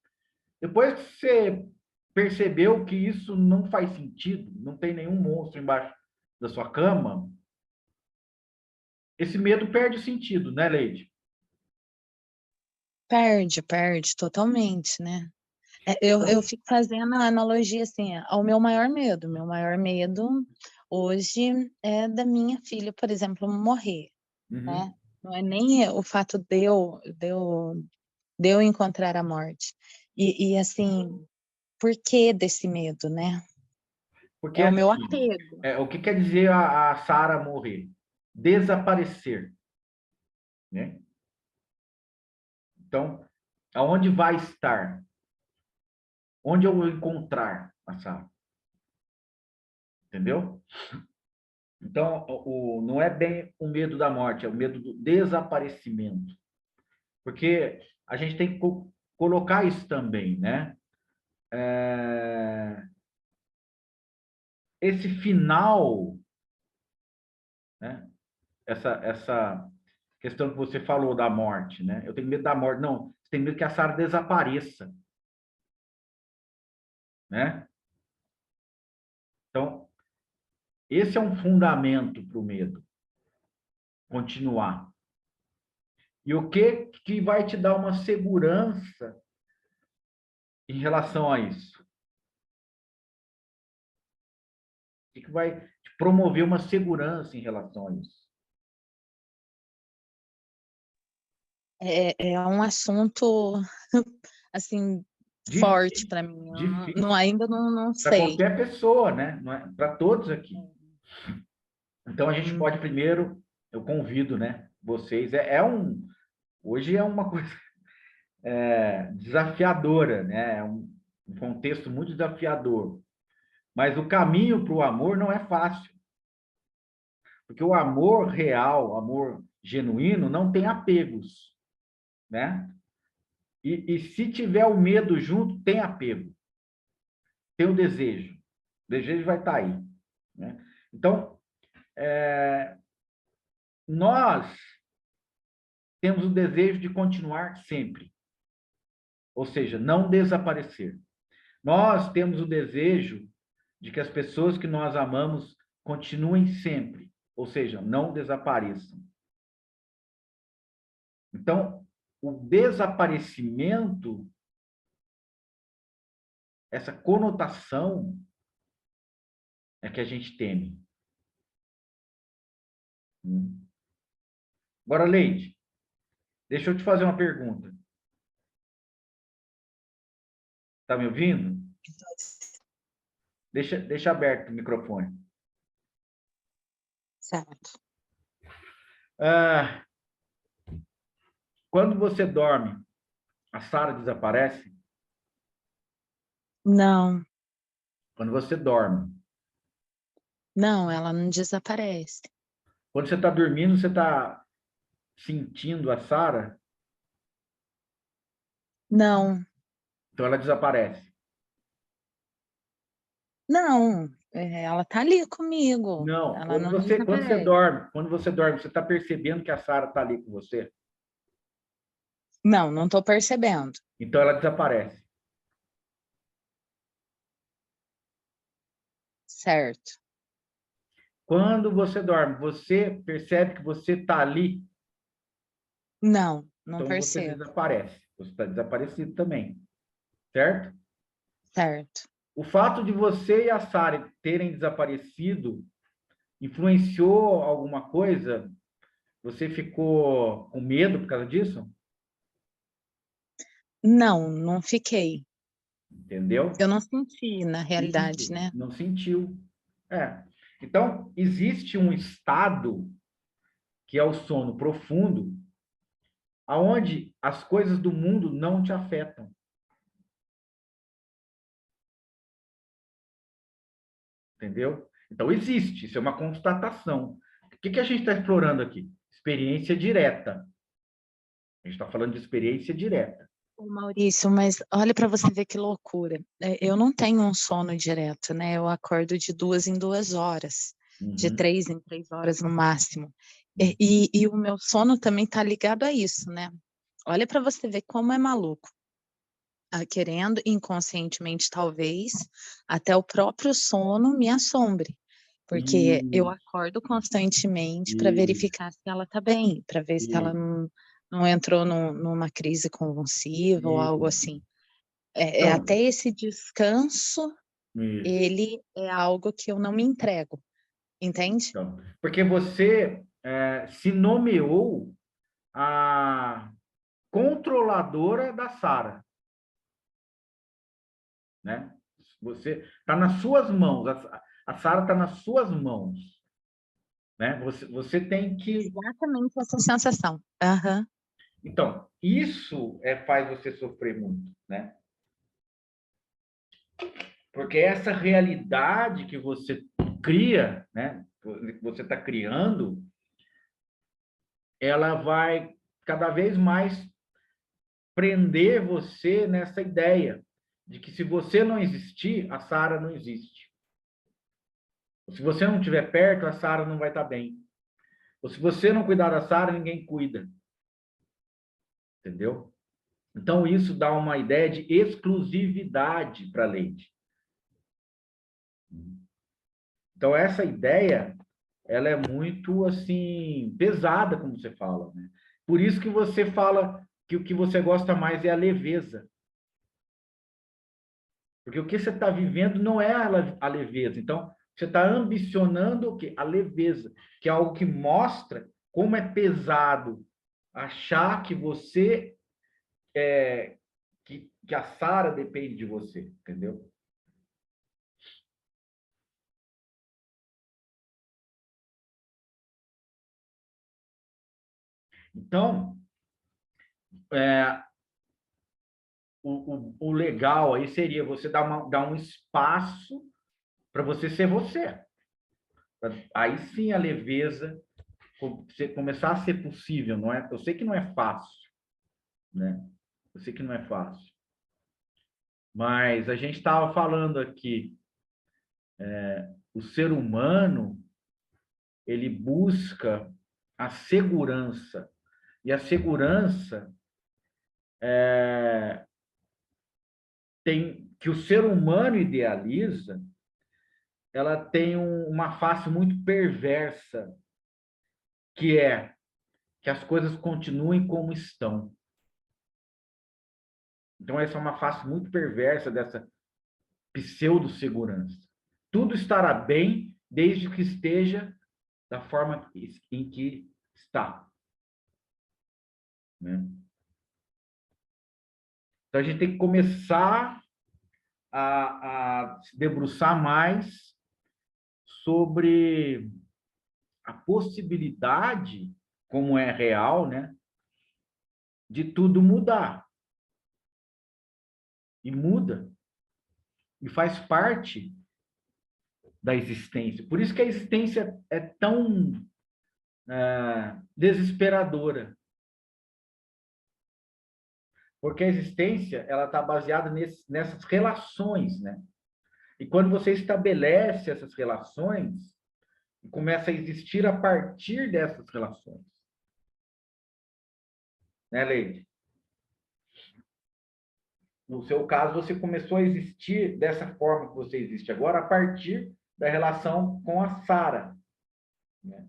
Depois que você percebeu que isso não faz sentido, não tem nenhum monstro embaixo da sua cama, esse medo perde o sentido, né, Leide? Perde totalmente, né? Eu fico fazendo a analogia assim, ao meu maior medo. Meu maior medo hoje é da minha filha, por exemplo, morrer, Uhum. né? Não é nem o fato de eu encontrar a morte. E assim, por que desse medo, né? Porque É o meu assim, apego. o que quer dizer a Sara morrer? Desaparecer, né? Então, aonde vai estar? Onde eu vou encontrar a Sara? Entendeu? Então, não é bem o medo da morte, é o medo do desaparecimento. Porque a gente tem que colocar isso também, né? Esse final, né? Essa questão que você falou da morte, né? Eu tenho medo da morte. Não, você tem medo que a Sara desapareça, né? Então, esse é um fundamento para o medo continuar. E o que vai te dar uma segurança em relação a isso? O que vai te promover uma segurança em relação a isso? É um assunto assim forte Difícil, para mim. Eu difícil ainda não para sei. qualquer pessoa, né? Não é para todos aqui. Então a gente Hum, pode primeiro, eu convido, né? Vocês hoje é uma coisa desafiadora, né? É um contexto muito desafiador. Mas o caminho para o amor não é fácil, porque o amor real, o amor genuíno, não tem apegos, né? E se tiver o medo junto, tem apego, tem o desejo. O desejo vai estar aí, né? Então, nós temos o desejo de continuar sempre, ou seja, não desaparecer. Nós temos o desejo de que as pessoas que nós amamos continuem sempre, ou seja, não desapareçam. Então, o desaparecimento, essa conotação é que a gente teme. Agora, Leide, deixa eu te fazer uma pergunta. Está me ouvindo? Deixa aberto o microfone. certo. Ah, quando você dorme, a Sara desaparece? Não, Quando você dorme. não, ela não desaparece. Quando você está dormindo, você está sentindo a Sara? Não, Então ela desaparece. não, ela tá ali comigo. Não, Ela quando não você desaparece. dorme, você está percebendo que a Sara está ali com você? Não tô percebendo. Então ela desaparece. Certo. Quando você dorme, você percebe que você está ali, Não então você percebo. desaparece. Você está desaparecido também, certo? Certo. O fato de você e a Sara terem desaparecido influenciou alguma coisa? Você ficou com medo por causa disso? Não, não fiquei. Entendeu? Eu não senti, na realidade, Isso, né? não sentiu. É. Então, existe um estado que é o sono profundo, aonde as coisas do mundo não te afetam. Entendeu? Então, existe, isso é uma constatação. O que a gente está explorando aqui? Experiência direta. A gente está falando de experiência direta. Ô, Maurício, mas olha para você ver que loucura. Eu não tenho um sono direto, né? Eu acordo de 2 em 2 horas, de Uhum. 3 em 3 horas no máximo. E o meu sono também está ligado a isso, né? Olha para você ver como é maluco. Querendo inconscientemente, talvez, até o próprio sono me assombre. Porque eu Isso, acordo constantemente para isso, verificar se ela está bem, para ver se ela isso, não entrou numa crise convulsiva ou algo isso. assim. Então, Até esse descanso, isso. ele é algo que eu não me entrego, entende? Então, porque você se nomeou a controladora da Sara, né? Você está nas suas mãos, a Sara está nas suas mãos, né? Você tem que. Exatamente essa sensação. Aham. Então, isso faz você sofrer muito, né? Porque essa realidade que você cria, né? Que você está criando, ela vai cada vez mais prender você nessa ideia de que se você não existir, a Sara não existe. Se você não estiver perto, a Sara não vai estar bem. Ou se você não cuidar da Sara, ninguém cuida. Entendeu? Então, isso dá uma ideia de exclusividade para a Leite. Então, essa ideia, ela é muito, assim, pesada, como você fala, né? Por isso que você fala que o que você gosta mais é a leveza. Porque o que você está vivendo não é a leveza. Então, você está ambicionando o quê? A leveza, que é algo que mostra como é pesado achar que você que a Sara depende de você, entendeu? Então, é, o legal aí seria você dar um espaço para você ser você. Aí sim a leveza começar a ser possível, não é? Eu sei que não é fácil, né? Eu sei que não é fácil. Mas a gente estava falando aqui, o ser humano, ele busca a segurança. E a segurança tem que o ser humano idealiza, ela tem uma face muito perversa, que é que as coisas continuem como estão. Então, essa é uma face muito perversa dessa pseudo-segurança. Tudo estará bem desde que esteja da forma em que está. Né? Então, a gente tem que começar a se debruçar mais sobre a possibilidade, como é real, né, de tudo mudar. E muda. E faz parte da existência. Por isso que a existência é tão desesperadora. Porque a existência ela está baseada nessas relações, né? E quando você estabelece essas relações, começa a existir a partir dessas relações. Né, Leide? No seu caso, você começou a existir dessa forma que você existe agora, a partir da relação com a Sara. Né?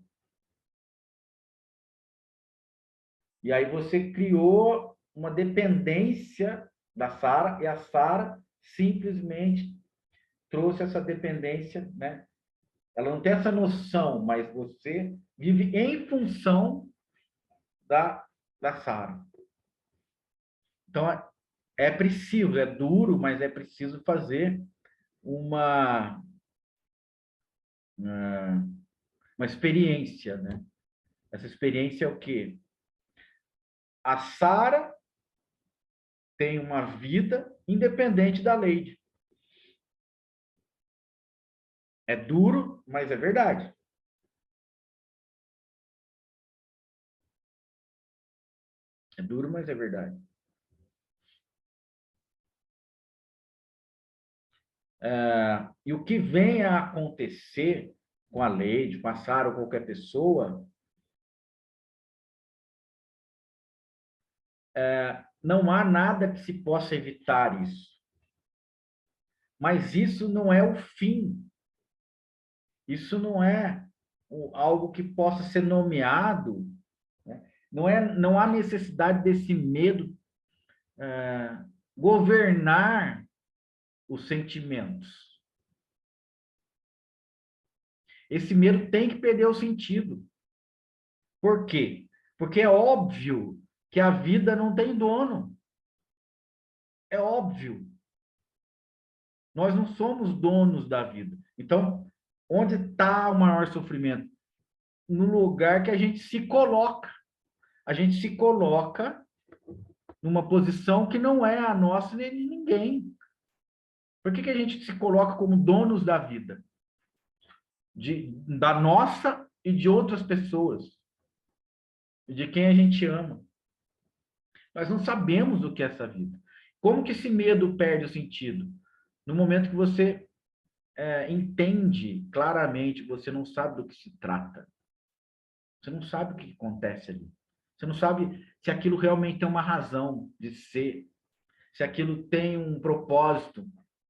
E aí você criou uma dependência da Sara, e a Sara simplesmente trouxe essa dependência, né? Ela não tem essa noção, mas você vive em função da Sara. Então, é preciso, é duro, mas é preciso fazer uma, uma experiência, né? Essa experiência é o quê? A Sara tem uma vida independente da Lady. É duro, mas é verdade. É duro, mas é verdade. E o que vem a acontecer com a Lady, com a Sara ou qualquer pessoa, não há nada que se possa evitar isso. Mas isso não é o fim. Isso não é algo que possa ser nomeado, né? Não há necessidade desse medo governar os sentimentos. Esse medo tem que perder o sentido. Por quê? Porque é óbvio que a vida não tem dono. É óbvio. Nós não somos donos da vida. Então, onde está o maior sofrimento? No lugar que a gente se coloca. A gente se coloca numa posição que não é a nossa nem de ninguém. Por que a gente se coloca como donos da vida? Da nossa e de outras pessoas. E de quem a gente ama. Nós não sabemos o que é essa vida. Como que esse medo perde o sentido? No momento que você entende claramente, você não sabe do que se trata. Você não sabe o que acontece ali. Você não sabe se aquilo realmente tem uma razão de ser, se aquilo tem um propósito,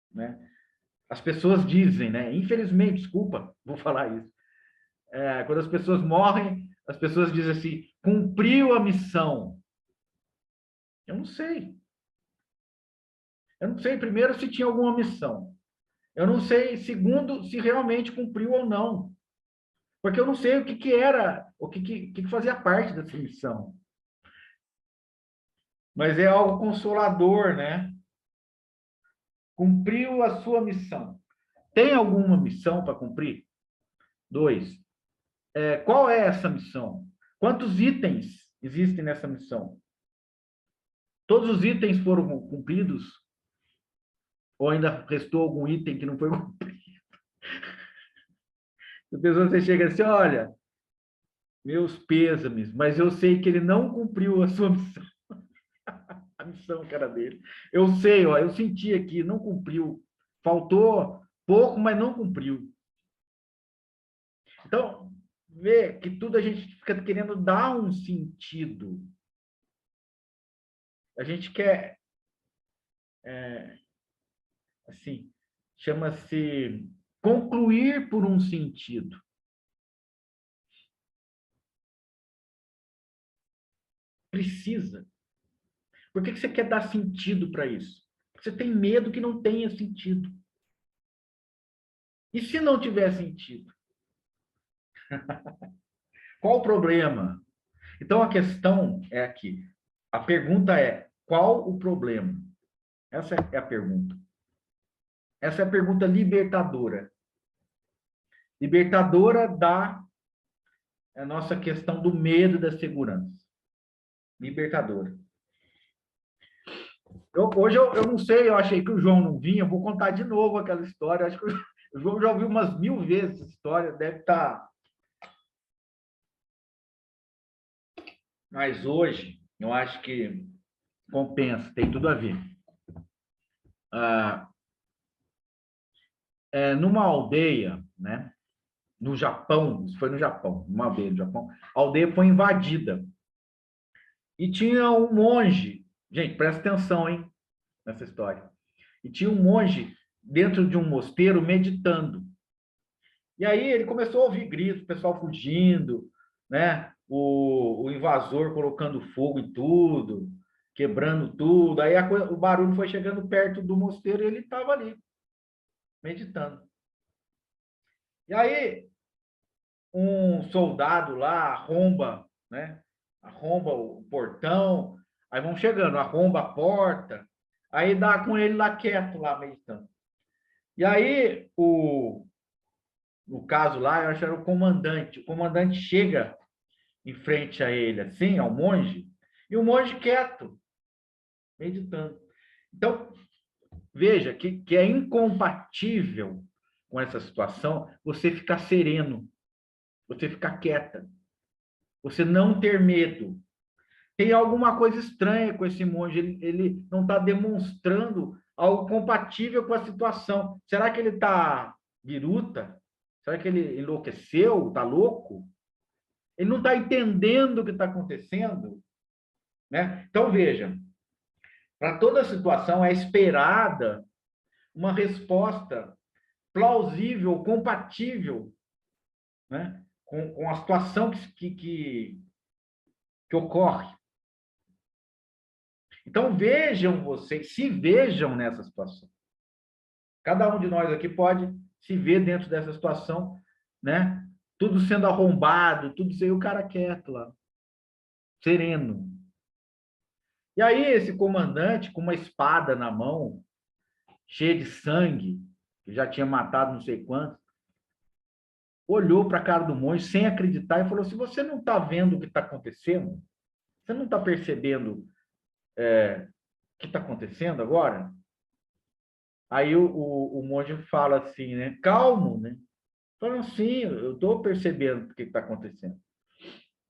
né? As pessoas dizem, né? Infelizmente, desculpa, vou falar isso. Quando as pessoas morrem, as pessoas dizem assim, cumpriu a missão. Eu não sei. Eu não sei, primeiro, se tinha alguma missão. Eu não sei, segundo, se realmente cumpriu ou não. Porque eu não sei o que era, o que fazia parte dessa missão. Mas é algo consolador, né? Cumpriu a sua missão. Tem alguma missão para cumprir? 2. Qual é essa missão? Quantos itens existem nessa missão? Todos os itens foram cumpridos? Ou ainda restou algum item que não foi cumprido? A pessoa você chega assim, olha, meus pêsames, mas eu sei que ele não cumpriu a sua missão. A missão que era dele. Eu sei, ó, eu senti aqui, não cumpriu. Faltou pouco, mas não cumpriu. Então, vê que tudo a gente fica querendo dar um sentido. A gente quer, assim, chama-se concluir por um sentido. Precisa. Por que você quer dar sentido para isso? Porque você tem medo que não tenha sentido. E se não tiver sentido? Qual o problema? Então, a questão é aqui. A pergunta é, qual o problema? Essa é a pergunta. Essa é a pergunta libertadora. Libertadora da nossa questão do medo e da segurança. Libertadora. Hoje eu não sei, eu achei que o João não vinha, eu vou contar de novo aquela história. Acho que o João já ouviu umas 1000 vezes essa história, deve estar. Mas hoje, eu acho que compensa, tem tudo a ver. Numa aldeia, né? No Japão, isso foi no Japão, numa aldeia do Japão, a aldeia foi invadida. E tinha um monge, gente, presta atenção, hein, nessa história. E tinha um monge dentro de um mosteiro meditando. E aí ele começou a ouvir gritos, o pessoal fugindo, né? O invasor colocando fogo em tudo, quebrando tudo. Aí o barulho foi chegando perto do mosteiro e ele estava ali, meditando. E aí, um soldado lá arromba, né? Arromba o portão, aí vão chegando, arromba a porta, aí dá com ele lá quieto, lá meditando. E aí, no caso lá, eu acho que era o comandante chega em frente a ele, assim, ao monge, e o monge quieto, meditando. Então, veja que é incompatível com essa situação você ficar sereno, você ficar quieta, você não ter medo. Tem alguma coisa estranha com esse monge, ele não está demonstrando algo compatível com a situação. Será que ele está biruta? Será que ele enlouqueceu? Está louco? Ele não está entendendo o que está acontecendo? Né? Então, veja, para toda situação é esperada uma resposta plausível, compatível, né? com a situação que ocorre. Então, vejam vocês, se vejam nessa situação. Cada um de nós aqui pode se ver dentro dessa situação, né? Tudo sendo arrombado, tudo sem o cara quieto lá, sereno. E aí, esse comandante, com uma espada na mão, cheia de sangue, que já tinha matado não sei quantos, olhou para a cara do monge sem acreditar e falou: se você não está vendo o que está acontecendo, você não está percebendo o que está acontecendo agora? Aí o monge fala assim, né? Calmo, né? Falando sim, eu estou percebendo o que está acontecendo.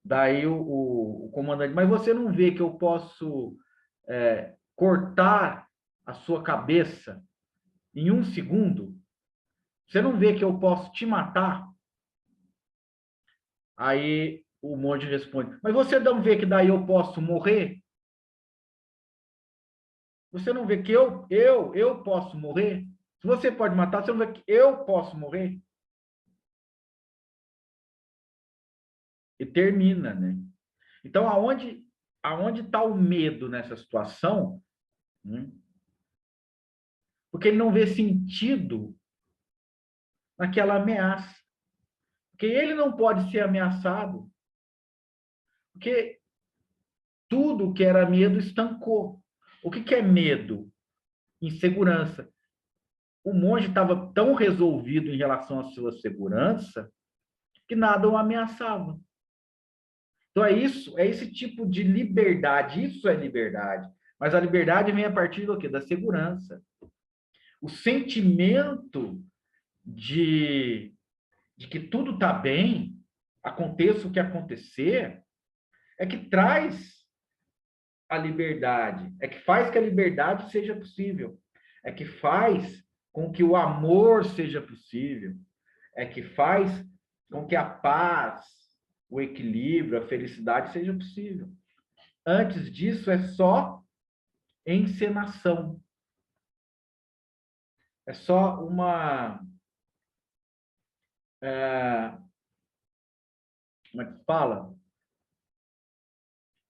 Daí o comandante, mas você não vê que eu posso cortar a sua cabeça em 1 segundo? Você não vê que eu posso te matar? Aí o monge responde, mas você não vê que daí eu posso morrer? Você não vê que eu posso morrer? Se você pode matar, você não vê que eu posso morrer? E termina, né? Então, aonde está o medo nessa situação? Né? Porque ele não vê sentido naquela ameaça. Porque ele não pode ser ameaçado. Porque tudo que era medo estancou. O que é medo? Insegurança. O monge estava tão resolvido em relação à sua segurança que nada o ameaçava. Então é esse tipo de liberdade, isso é liberdade. Mas a liberdade vem a partir do quê? Da segurança. O sentimento de que tudo está bem, aconteça o que acontecer, é que traz a liberdade, é que faz que a liberdade seja possível, é que faz com que o amor seja possível, é que faz com que a paz, o equilíbrio, a felicidade seja possível. Antes disso, é só encenação. É só uma... como é que fala?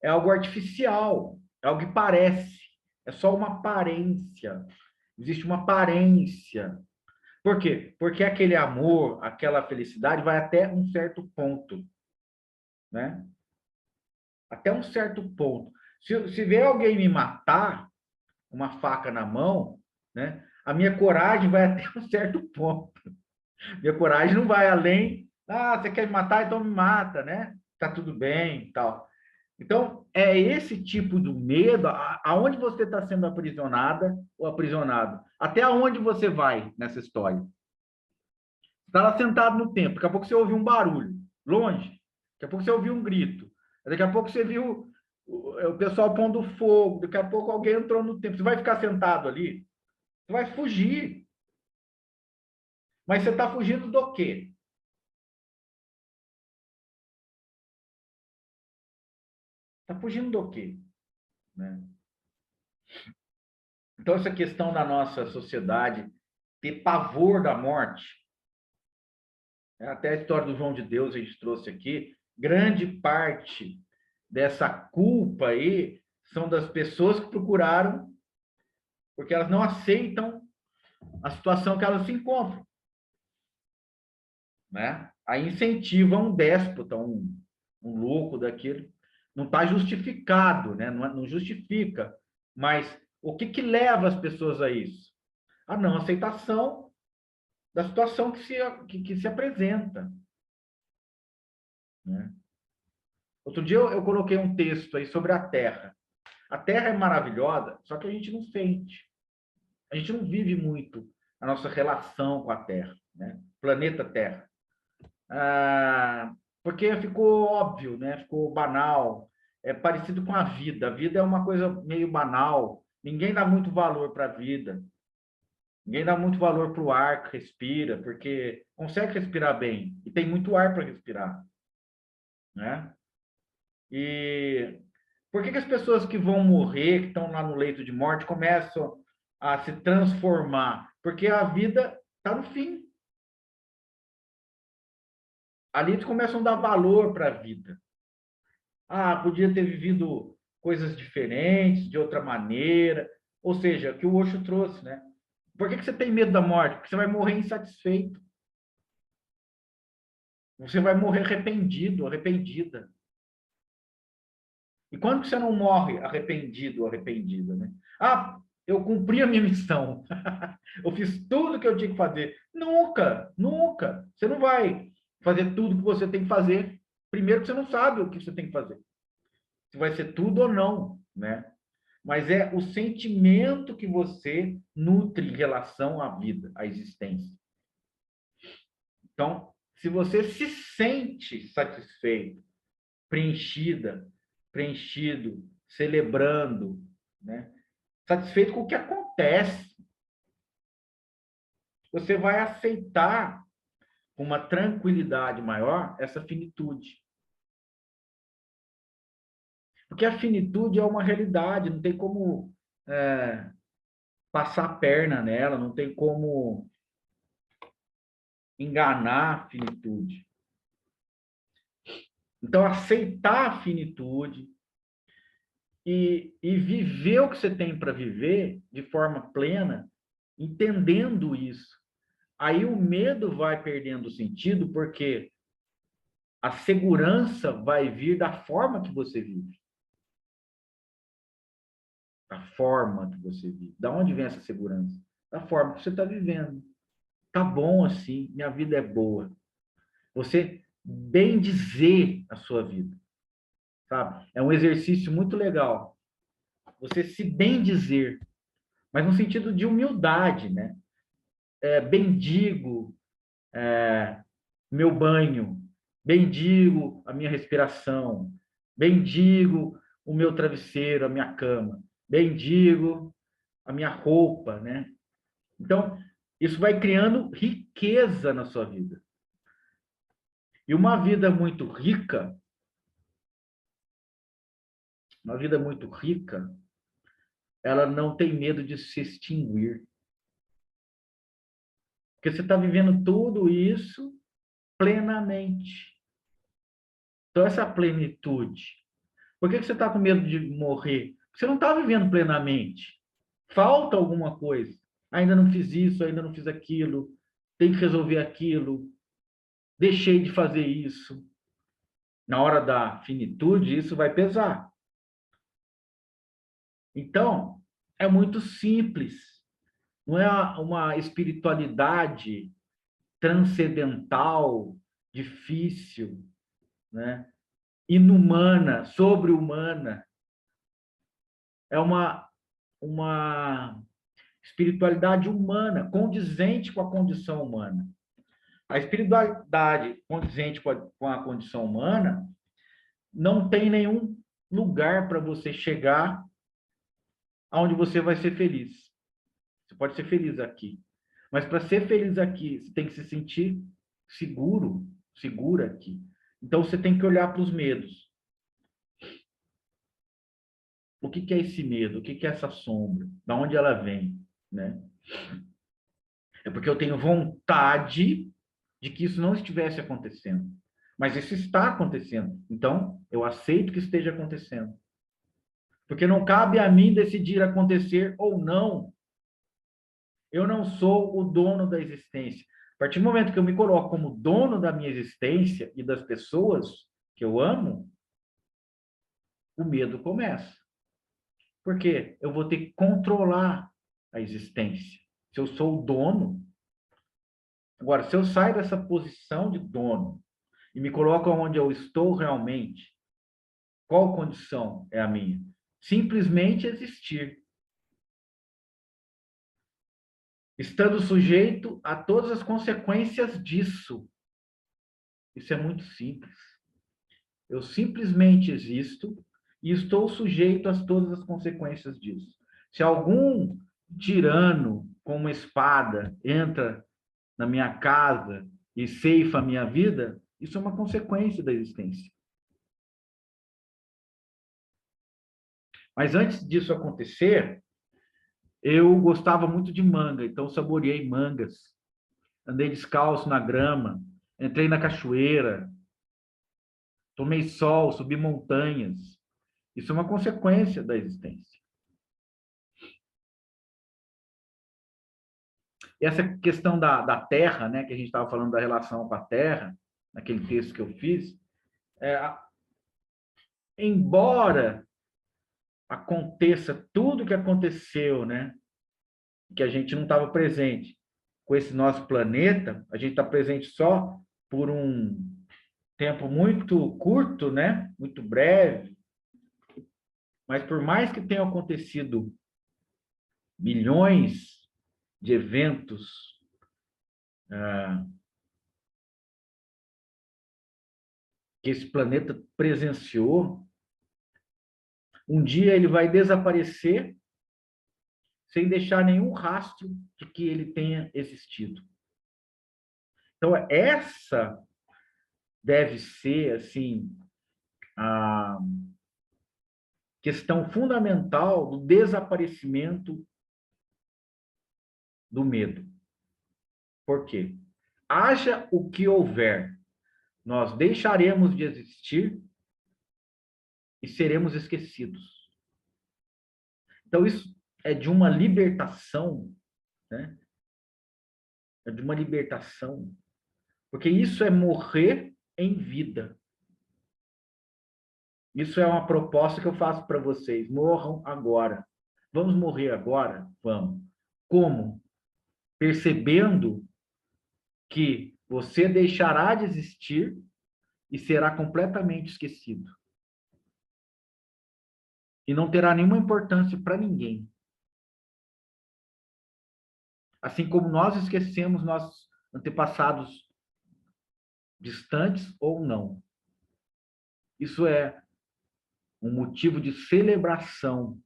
É algo artificial, é algo que parece, é só uma aparência. Existe uma aparência. Por quê? Porque aquele amor, aquela felicidade vai até um certo ponto, né? Até um certo ponto. Se vier alguém me matar, uma faca na mão, né? A minha coragem vai até um certo ponto. Minha coragem não vai além. Ah, você quer me matar? Então me mata, né? Tá tudo bem, tal. Então, é esse tipo de medo, aonde você está sendo aprisionada ou aprisionado. Até aonde você vai nessa história. Você está lá sentado no templo, daqui a pouco você ouviu um barulho, longe. Daqui a pouco você ouviu um grito. Daqui a pouco você viu o pessoal pondo fogo. Daqui a pouco alguém entrou no templo. Você vai ficar sentado ali? Você vai fugir. Mas você está fugindo do quê? Está fugindo do quê? Né? Então, essa questão da nossa sociedade ter pavor da morte, até a história do João de Deus a gente trouxe aqui, grande parte dessa culpa aí são das pessoas que procuraram, porque elas não aceitam a situação que elas se encontram, né? Aí incentiva um déspota, um louco daquele. Não está justificado, né? Não justifica. Mas o que leva as pessoas a isso? A não aceitação da situação que se apresenta, né? Outro dia eu coloquei um texto aí sobre a Terra. A Terra é maravilhosa, só que a gente não sente. A gente não vive muito a nossa relação com a Terra, né? Planeta Terra. Porque ficou óbvio, né? Ficou banal. É parecido com a vida. A vida é uma coisa meio banal. Ninguém dá muito valor para a vida. Ninguém dá muito valor para o ar que respira, porque consegue respirar bem. E tem muito ar para respirar, né? E por que as pessoas que vão morrer, que estão lá no leito de morte, começam a se transformar? Porque a vida está no fim. Ali eles começam a dar valor para a vida. Podia ter vivido coisas diferentes, de outra maneira. Ou seja, o que o Osho trouxe, né? Por que você tem medo da morte? Porque você vai morrer insatisfeito. Você vai morrer arrependido, arrependida. E quando você não morre arrependido, arrependida, né? Eu cumpri a minha missão. Eu fiz tudo que eu tinha que fazer. Nunca, nunca. Você não vai fazer tudo que você tem que fazer. Primeiro que você não sabe o que você tem que fazer. Se vai ser tudo ou não, né? Mas é o sentimento que você nutre em relação à vida, à existência. Então, se você se sente satisfeito, preenchido, celebrando, né? Satisfeito com o que acontece, você vai aceitar com uma tranquilidade maior essa finitude. Porque a finitude é uma realidade, não tem como passar a perna nela, não tem como enganar a finitude. Então, aceitar a finitude e viver o que você tem para viver de forma plena, entendendo isso. Aí o medo vai perdendo sentido, porque a segurança vai vir da forma que você vive. Da forma que você vive. Da onde vem essa segurança? Da forma que você está vivendo. Tá bom assim, minha vida é boa. Você bem dizer a sua vida, sabe? É um exercício muito legal. Você se bem dizer, mas no sentido de humildade, né? Bendigo meu banho, bendigo a minha respiração, bendigo o meu travesseiro, a minha cama, bendigo a minha roupa, né? Então, isso vai criando riqueza na sua vida. E uma vida muito rica, ela não tem medo de se extinguir. Porque você está vivendo tudo isso plenamente. Então, essa plenitude. Por que você está com medo de morrer? Você não está vivendo plenamente. Falta alguma coisa. Ainda não fiz isso, ainda não fiz aquilo. Tem que resolver aquilo. Deixei de fazer isso. Na hora da finitude, isso vai pesar. Então, é muito simples. Não é uma espiritualidade transcendental, difícil, né? Inumana, sobre-humana. É uma espiritualidade humana, condizente com a condição humana. A espiritualidade condizente com a condição humana não tem nenhum lugar para você chegar aonde você vai ser feliz. Você pode ser feliz aqui. Mas para ser feliz aqui, você tem que se sentir seguro, segura aqui. Então você tem que olhar para os medos. O que é esse medo? O que é essa sombra? Da onde ela vem, né? É porque eu tenho vontade de que isso não estivesse acontecendo. Mas isso está acontecendo. Então, eu aceito que esteja acontecendo. Porque não cabe a mim decidir acontecer ou não. Eu não sou o dono da existência. A partir do momento que eu me coloco como dono da minha existência e das pessoas que eu amo, o medo começa. Porque eu vou ter que controlar a existência. Se eu sou o dono. Agora, se eu saio dessa posição de dono e me coloco onde eu estou realmente, qual condição é a minha? Simplesmente existir. Estando sujeito a todas as consequências disso. Isso é muito simples. Eu simplesmente existo e estou sujeito a todas as consequências disso. Se algum tirano com uma espada entra na minha casa e ceifa a minha vida, isso é uma consequência da existência. Mas antes disso acontecer, eu gostava muito de manga, então saboreei mangas. Andei descalço na grama, entrei na cachoeira, tomei sol, subi montanhas. Isso é uma consequência da existência. E essa questão da terra, né, que a gente estava falando da relação com a terra, naquele texto que eu fiz, embora aconteça tudo que aconteceu, né, que a gente não estava presente com esse nosso planeta, a gente está presente só por um tempo muito curto, né, muito breve, mas por mais que tenham acontecido milhões de eventos que esse planeta presenciou, um dia ele vai desaparecer sem deixar nenhum rastro de que ele tenha existido. Então, essa deve ser, assim, a questão fundamental do desaparecimento do medo. Por quê? Haja o que houver, nós deixaremos de existir e seremos esquecidos. Então, isso é de uma libertação, né? É de uma libertação, porque isso é morrer em vida. Isso é uma proposta que eu faço para vocês. Morram agora. Vamos morrer agora? Vamos. Como? Percebendo que você deixará de existir e será completamente esquecido. E não terá nenhuma importância para ninguém. Assim como nós esquecemos nossos antepassados distantes ou não. Isso é um motivo de celebração.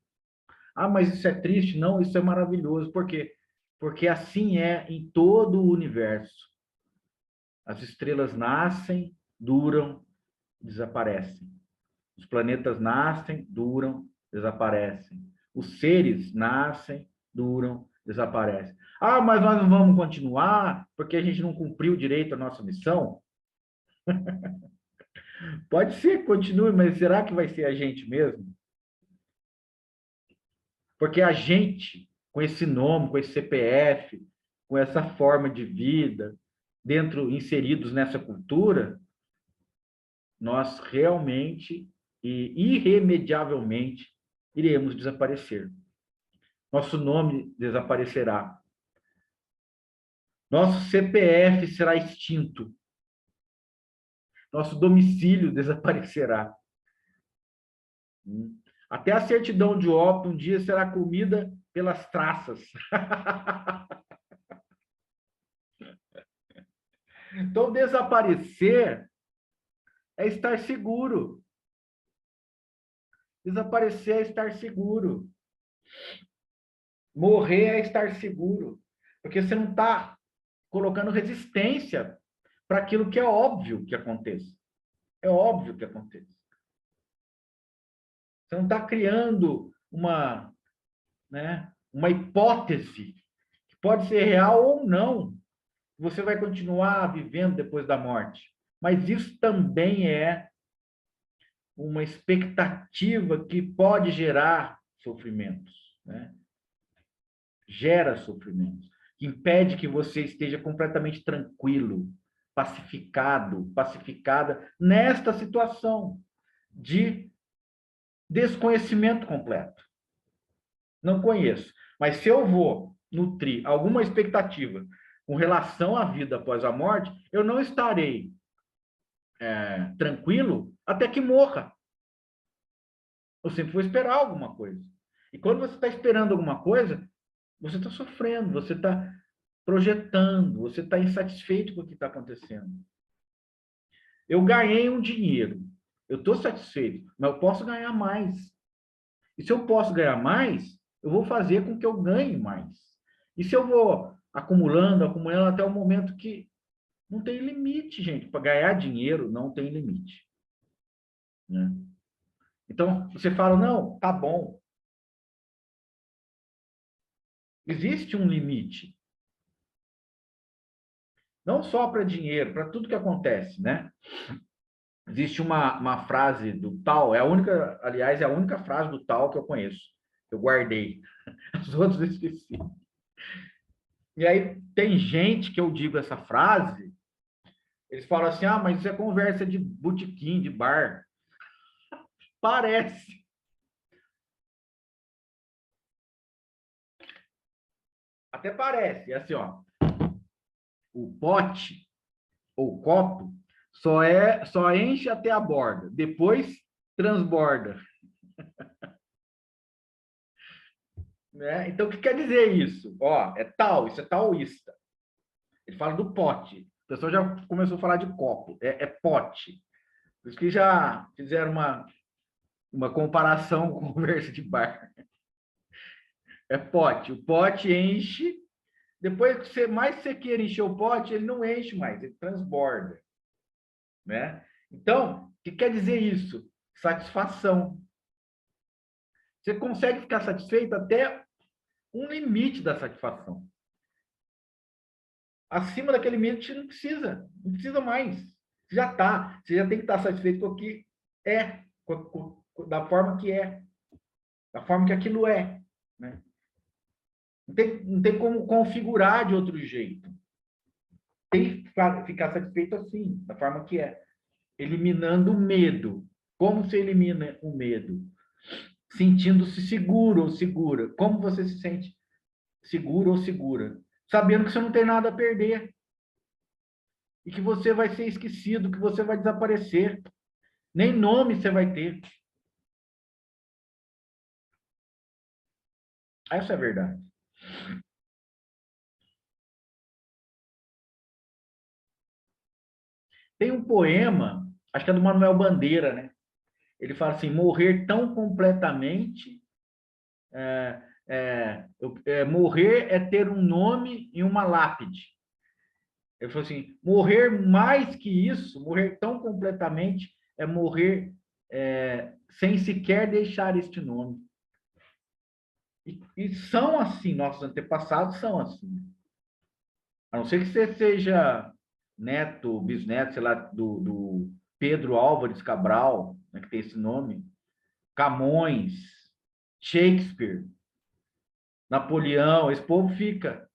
Ah, mas isso é triste? Não, isso é maravilhoso. Por quê? Porque assim é em todo o universo. As estrelas nascem, duram, desaparecem. Os planetas nascem, duram, desaparecem. Os seres nascem, duram, desaparecem. Ah, mas nós não vamos continuar porque a gente não cumpriu direito a nossa missão? Pode ser que continue, mas será que vai ser a gente mesmo? Porque a gente, com esse nome, com esse CPF, com essa forma de vida, inseridos nessa cultura, nós realmente e irremediavelmente iremos desaparecer. Nosso nome desaparecerá. Nosso CPF será extinto. Nosso domicílio desaparecerá. Até a certidão de óbito um dia será comida pelas traças. Então, desaparecer é estar seguro. Desaparecer é estar seguro. Morrer é estar seguro. Porque você não está colocando resistência para aquilo que é óbvio que aconteça. É óbvio que aconteça. Você não está criando uma hipótese que pode ser real ou não. Você vai continuar vivendo depois da morte. Mas isso também é uma expectativa que pode gerar sofrimentos, né? Gera sofrimentos. que impede que você esteja completamente tranquilo, pacificado, pacificada nesta situação de desconhecimento completo. Não conheço. Mas se eu vou nutrir alguma expectativa com relação à vida após a morte, eu não estarei tranquilo até que morra. Eu sempre vou esperar alguma coisa. E quando você está esperando alguma coisa, você está sofrendo, você está projetando, você está insatisfeito com o que está acontecendo. Eu ganhei um dinheiro, eu estou satisfeito, mas eu posso ganhar mais. E se eu posso ganhar mais, eu vou fazer com que eu ganhe mais. E se eu vou acumulando, acumulando até o momento que não tem limite, gente. Para ganhar dinheiro não tem limite. Né? Então, você fala, não, tá bom. Existe um limite. Não só para dinheiro, para tudo que acontece, né? Existe uma frase do Tao, é a única, aliás, é a única frase do Tao que eu conheço. Eu guardei. Os outros eu esqueci. E aí tem gente que eu digo essa frase, eles falam assim, ah, mas isso é conversa de botequim, de bar. Parece. Até parece. É assim, ó. O pote ou copo só enche até a borda, depois transborda. Né? Então, o que quer dizer isso? Ó, isso é taoísta. Ele fala do pote. O pessoal já começou a falar de copo. É pote. Por isso que já fizeram uma comparação com conversa de bar. É pote. O pote enche, depois que você queira encher o pote, ele não enche mais, ele transborda. Né? Então, o que quer dizer isso? Satisfação. Você consegue ficar satisfeito até um limite da satisfação. Acima daquele limite, não precisa mais. Você já está, você já tem que estar satisfeito com o que é, da forma que é, da forma que aquilo é. Né? Não tem como configurar de outro jeito. Tem que ficar satisfeito assim, da forma que é. Eliminando o medo. Como se elimina o medo? Sentindo-se seguro ou segura. Como você se sente seguro ou segura? Sabendo que você não tem nada a perder. E que você vai ser esquecido, que você vai desaparecer. Nem nome você vai ter. Essa é a verdade. Tem um poema, acho que é do Manuel Bandeira, né? Ele fala assim, morrer tão completamente... morrer é ter um nome e uma lápide. Ele falou assim, morrer mais que isso, morrer tão completamente, é morrer sem sequer deixar este nome. E são assim, nossos antepassados são assim. A não ser que você seja neto, bisneto, sei lá, do Pedro Álvares Cabral, né, que tem esse nome, Camões, Shakespeare, Napoleão, esse povo fica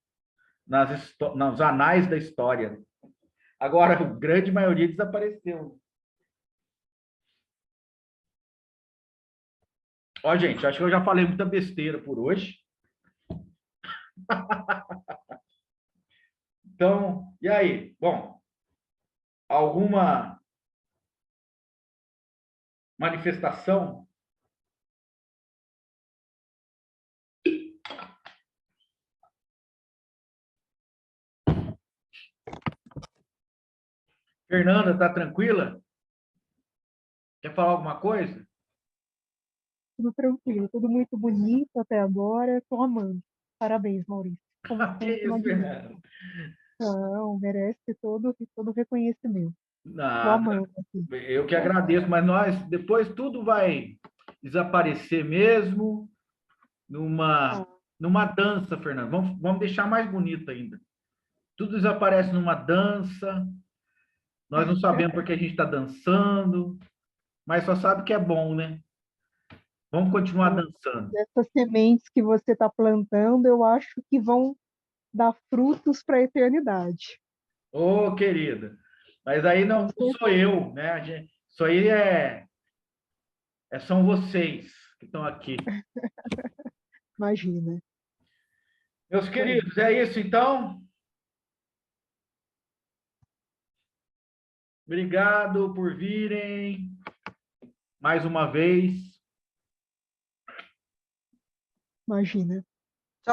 nos anais da história. Agora, a grande maioria desapareceu. Ó, gente, acho que eu já falei muita besteira por hoje. Então, e aí? Bom, alguma manifestação? Fernanda, tá tranquila? Quer falar alguma coisa? Tudo tranquilo, tudo muito bonito até agora. Estou amando. Parabéns, Maurício. Como Que sempre, isso, magnífico. Fernanda? Não, merece todo reconhecimento. Estou Nada. amando aqui. Eu que agradeço, mas depois tudo vai desaparecer mesmo numa dança, Fernanda. Vamos deixar mais bonito ainda. Tudo desaparece numa dança. Nós não sabemos porque a gente está dançando, mas só sabe que é bom, né? Vamos continuar dançando. Essas sementes que você está plantando, eu acho que vão dar frutos para a eternidade. Ô, querida. Mas aí não sou eu, né? Isso aí são vocês que estão aqui. Imagina. Meus queridos, é isso então. Obrigado por virem mais uma vez. Imagina.